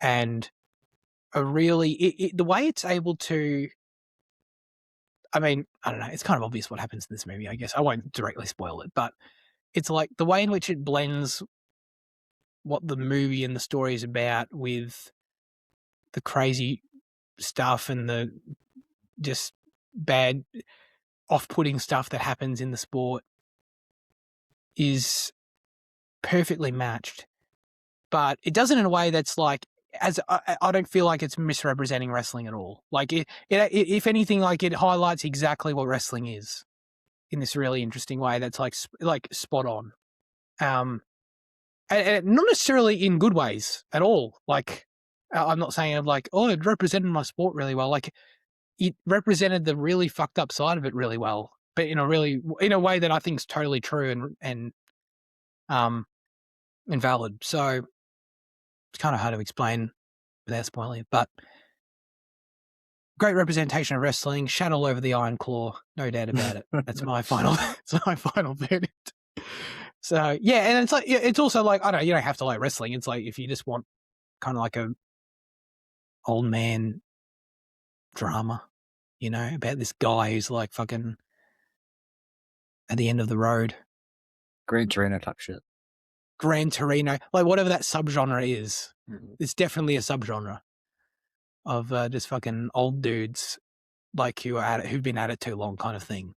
and a really the way it's able to. I mean, I don't know. It's kind of obvious what happens in this movie. I guess I won't directly spoil it, but it's like the way in which it blends what the movie and the story is about with the crazy stuff and the just bad, off-putting stuff that happens in the sport is perfectly matched. But it does it in a way that's like, as I don't feel like it's misrepresenting wrestling at all. Like it, if anything, like it highlights exactly what wrestling is in this really interesting way. That's like spot on. And not necessarily in good ways at all. Like I'm not saying I'm like, oh, it represented my sport really well. Like it represented the really fucked up side of it really well, but in a way that I think is totally true and valid. So it's kind of hard to explain without spoiling it, but great representation of wrestling, shat all over the Iron Claw, no doubt about it. That's my final. It's my final verdict. So yeah, and it's like it's also like I don't know, you don't have to like wrestling. It's like if you just want kind of like a old man drama, you know, about this guy who's like fucking at the end of the road. Gran Torino type shit. Gran Torino, like whatever that subgenre is, it's definitely a subgenre of just fucking old dudes like who've been at it too long, kind of thing.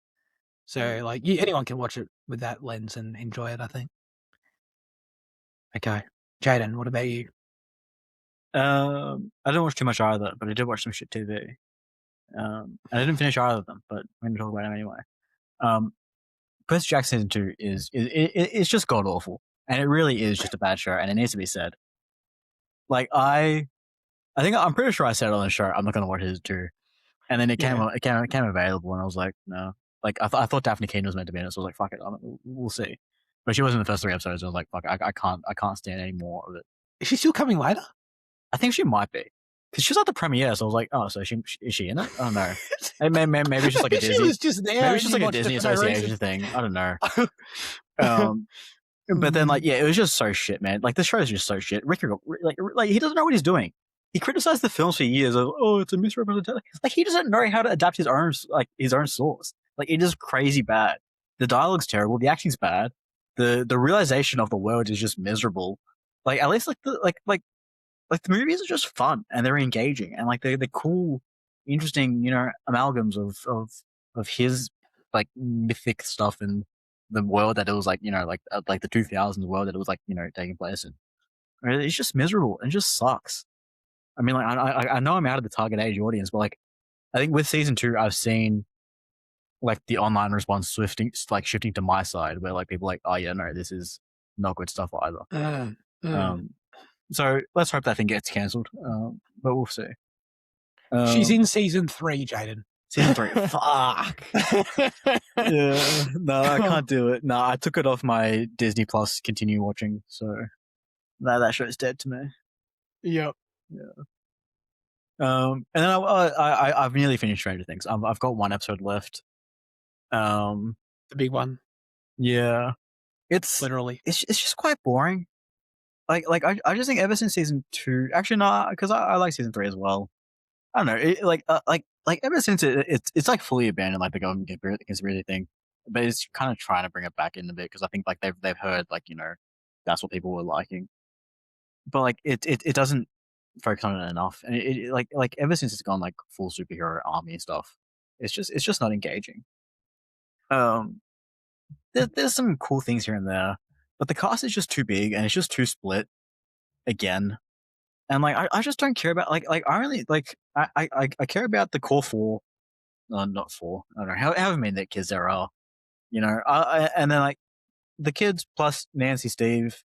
So like anyone can watch it with that lens and enjoy it, I think. Okay, Jaden, what about you? I didn't watch too much either, but I did watch some shit TV. And I didn't finish either of them, but we're going to talk about them anyway. Percy Jackson Season 2 it's just god awful, and it really is just a bad show, and it needs to be said. Like I'm pretty sure I said on the show I'm not going to watch Season 2, and then it came available, and I was like, no. Like I thought Daphne Keane was meant to be in it, so I was like, fuck it, we'll see. But she was in the first 3 episodes, and I was like, fuck, I can't stand any more of it. Is she still coming later? I think she might be, because she was at the premiere, so I was like, oh, so is she in it? I don't know. Maybe it's just like a Disney. She was just there. Maybe it's just like a Disney association thing. I don't know. But then like, yeah, it was just so shit, man. Like the show is just so shit. Rick, like he doesn't know what he's doing. He criticized the films for years of, oh, it's a misrepresentation. Like he doesn't know how to adapt his own source. Like it is crazy bad. The dialogue's terrible. The acting's bad. The realization of the world is just miserable. Like at least like the movies are just fun and they're engaging and like they're cool, interesting, you know, amalgams of his like mythic stuff in the world that it was like, you know, like the 2000s world that it was like, you know, taking place in. It's just miserable and just sucks. I mean, like I know I'm out of the target age audience, but like I think with Season 2 I've seen like the online response shifting to my side, where like people are like, oh yeah, no, this is not good stuff either. So let's hope that thing gets cancelled, but we'll see. She's in Season 3, Jaden. Season 3, fuck. Yeah, no, I can't do it. No, I took it off my Disney Plus continue watching, so that show's dead to me. Yep. Yeah. And then I've nearly finished Stranger Things. I've got 1 episode left. The big one. Yeah, it's literally. It's just quite boring. Like I just think ever since Season 2, actually no, because I like Season 3 as well. I don't know, like ever since it's like fully abandoned like the government conspiracy thing, but it's kind of trying to bring it back in a bit because I think like they've heard like, you know, that's what people were liking, but like it doesn't focus on it enough, and it like ever since it's gone like full superhero army stuff, it's just not engaging. There's some cool things here and there, but the cast is just too big and it's just too split again. And like I just don't care about like I really like I care about the core 4, not 4. I don't know however many that kids there are, you know. And then like the kids plus Nancy, Steve,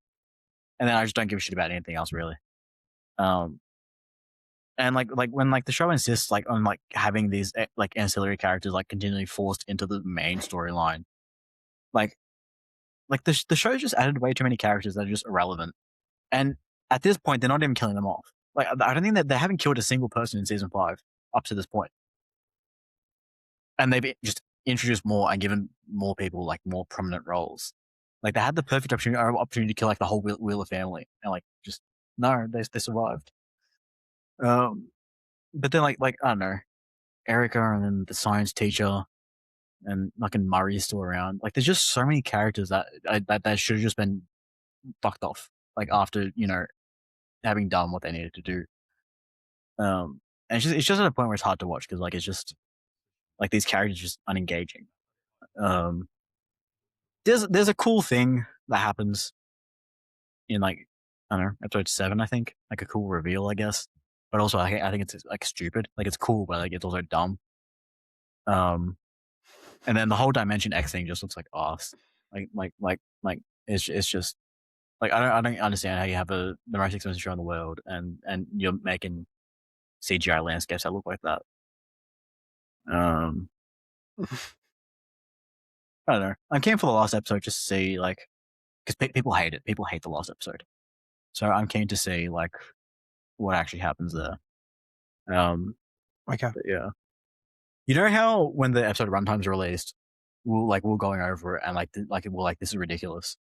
and then I just don't give a shit about anything else really. And like when like the show insists like on like having these like ancillary characters like continually forced into the main storyline, like the show just added way too many characters that are just irrelevant, and at this point they're not even killing them off. Like I don't think that they haven't killed a single person in Season 5 up to this point, and they've just introduced more and given more people like more prominent roles. Like they had the perfect opportunity to kill like the whole Wheeler family, and like just no, they survived. But then like I don't know, Erica and then the science teacher, and fucking Murray is still around. Like there's just so many characters that should have just been fucked off. Like after having done what they needed to do. And it's just at a point where it's hard to watch because like it's just like these characters just unengaging. There's a cool thing that happens in like I don't know episode 7, I think, like a cool reveal, I guess. But also I think it's like stupid. Like it's cool, but like it's also dumb. And then the whole Dimension X thing just looks like ass. Like it's just like I don't understand how you have the most expensive show in the world and you're making CGI landscapes that look like that. I don't know. I came for the last episode just to see like because people hate it. People hate the last episode, so I'm keen to see like what actually happens there. Okay. Yeah. You know how when the episode runtime's released, we're going over it and this is ridiculous.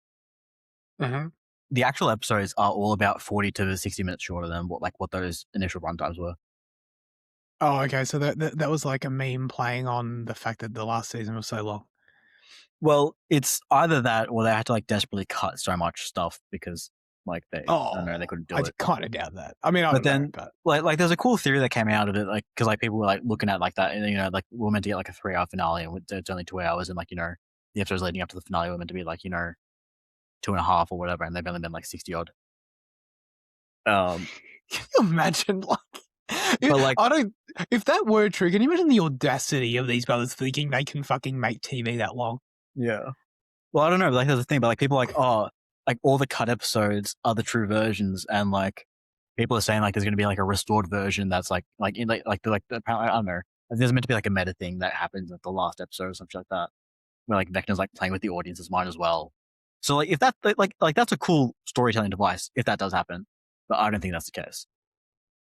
Mm-hmm. The actual episodes are all about 40 to 60 minutes shorter than what those initial runtimes were. Oh, okay. So that was like a meme playing on the fact that the last season was so long. Well, it's either that or they had to like desperately cut so much stuff because like they I don't know, they couldn't do it. I kind of doubt that. I mean, like there's a cool theory that came out of it, like because like people were like looking at like that, and like we're meant to get like a 3-hour finale, and it's only 2 hours, and like the episodes leading up to the finale were meant to be like 2.5 or whatever, and they've only been like 60 odd. Can you imagine if that were true, can you imagine the audacity of these brothers thinking they can fucking make TV that long? Yeah. Well, I don't know. Like, there's a thing, but like people are like, oh, like all the cut episodes are the true versions, and like people are saying like there's going to be like a restored version that's apparently I don't know. There's meant to be like a meta thing that happens at the last episode or something like that, where like Vecna's like playing with the audience's mind as well. So like if that like that's a cool storytelling device if that does happen, but I don't think that's the case.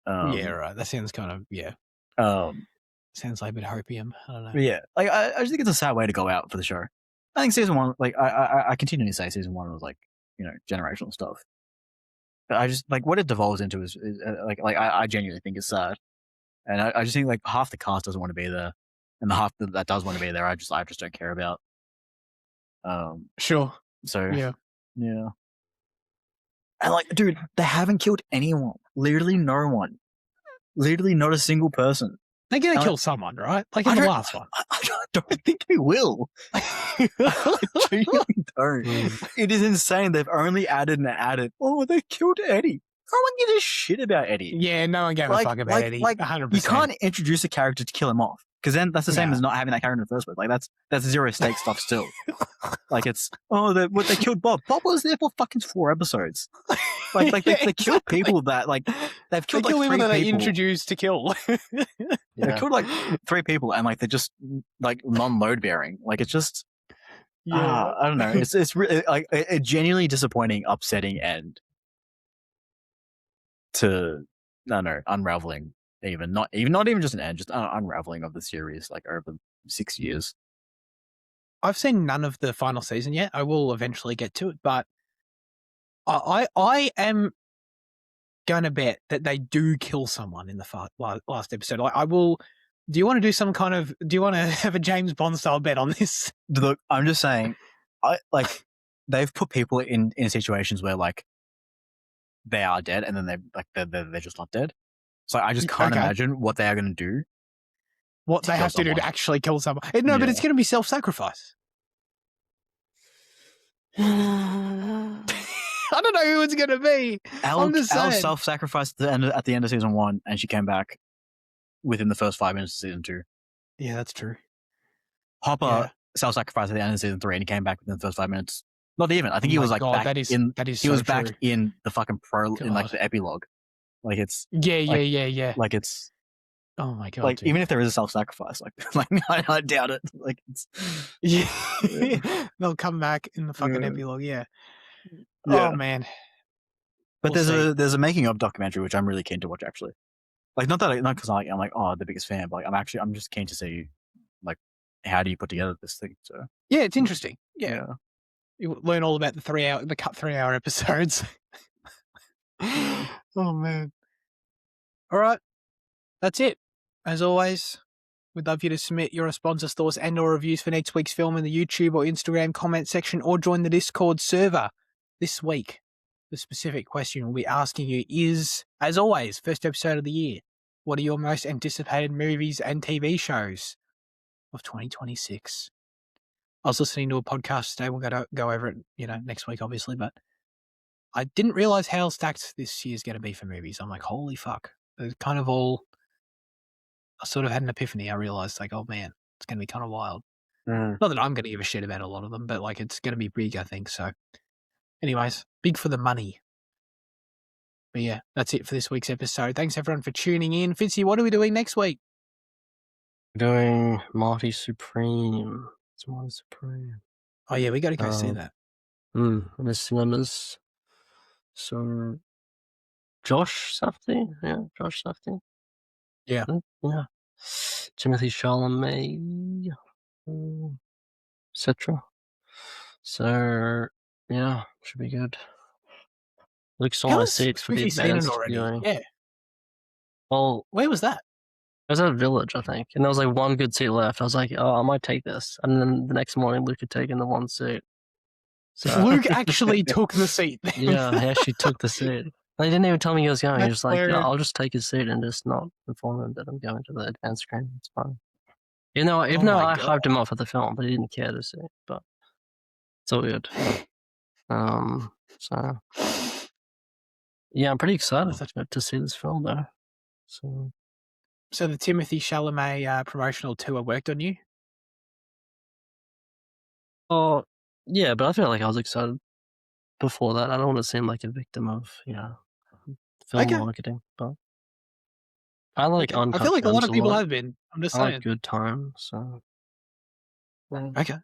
Yeah, right. That sounds kind of sounds like a bit hopium. I don't know. Yeah, like I just think it's a sad way to go out for the show. I think season 1, like I continually say season 1 was like generational stuff. But I just like what it devolves into is I genuinely think it's sad, and I just think like half the cast doesn't want to be there, and the half that does want to be there, I just don't care about. Sure. So yeah. And like, dude, they haven't killed anyone. Literally no one. Literally not a single person. They're gonna kill someone, right? Like in the last one. I don't think they will. I genuinely don't. It is insane. They've only added and added. Oh, they killed Eddie. No one gives a shit about Eddie. Yeah, no one gave a fuck about Eddie. 100%. You can't introduce a character to kill him off. Because then that's the same as not having that character in the first place. Like that's zero stake stuff still. Like it's they killed Bob. Bob was there for fucking 4 episodes. Like they killed people that like they've killed like 3 people that they introduced to kill. They killed like 3 people and like they're just like non-load bearing. Like it's just I don't know. It's really like a genuinely disappointing, upsetting end to I don't know, unraveling. Not even just an end, just an unraveling of the series like over 6 years. I've seen none of the final season yet. I will eventually get to it, but I am going to bet that they do kill someone in the last episode. Like I will. Do you want to do some kind of? Do you want to have a James Bond style bet on this? Look, I'm just saying, they've put people in situations where like they are dead, and then they're just not dead. So I just can't imagine what they are going to do. What they have to do to actually kill someone. No, but it's going to be self-sacrifice. I don't know who it's going to be. Al self-sacrificed at the end of season 1, and she came back within the first 5 minutes of season 2. Yeah, that's true. Hopper self-sacrificed at the end of season 3, and he came back within the first 5 minutes. Not even. I think he was like back back in the fucking in like the epilogue. Like it's yeah. Like it's oh my god. Like dude. even if there is a self-sacrifice, like I doubt it. Like it's they'll come back in the fucking epilogue. Yeah. Oh man. But there's a making of documentary which I'm really keen to watch actually. Like not because I'm like the biggest fan, but like I'm just keen to see like how do you put together this thing? So yeah, it's interesting. Yeah. You learn all about the cut 3-hour episodes. Oh man. All right. That's it. As always, we'd love you to submit your responses, thoughts, and/or reviews for next week's film in the YouTube or Instagram comment section, or join the Discord server. This week, the specific question we'll be asking you is, as always, first episode of the year. What are your most anticipated movies and TV shows of 2026? I was listening to a podcast today. We'll go over it, next week, obviously, but I didn't realize how stacked this year's going to be for movies. I'm like, holy fuck. It's kind of all... I sort of had an epiphany. I realized, like, oh man, it's going to be kind of wild. Not that I'm going to give a shit about a lot of them, but like it's going to be big, I think. So, anyways, big for the money. But yeah, that's it for this week's episode. Thanks everyone for tuning in. Fitzy, what are we doing next week? We're doing Marty Supreme. It's Marty Supreme. Oh yeah, we got to go see that. In the cinemas. So, Josh Safdie? Yeah, Josh Safdie. Yeah. Yeah. Timothy Chalamet, etc. So, yeah, should be good. Looks on my seats for the advanced viewing. Yeah. Well, where was that? It was at a Village, I think. And there was like one good seat left. I was like, oh, I might take this. And then the next morning, Luke had taken the one seat. So Luke actually took the seat. Yeah, he actually took the seat. He didn't even tell me he was going. He was like, yeah, I'll just take his seat and just not inform him that I'm going to the advanced screen. It's fine. Even though I hyped him up for the film, but he didn't care to see it. But it's all good. So yeah, I'm pretty excited to see this film though. So the Timothy Chalamet promotional tour worked on you? Oh yeah, but I feel like I was excited before that. I don't want to seem like a victim of film marketing, but I like uncut. I feel like a lot of people have been. I'm just saying. I like good time, so okay,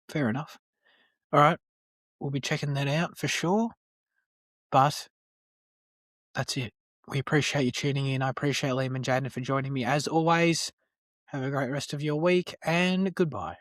fair enough. All right, we'll be checking that out for sure. But that's it. We appreciate you tuning in. I appreciate Liam and Jaden for joining me as always. Have a great rest of your week and goodbye.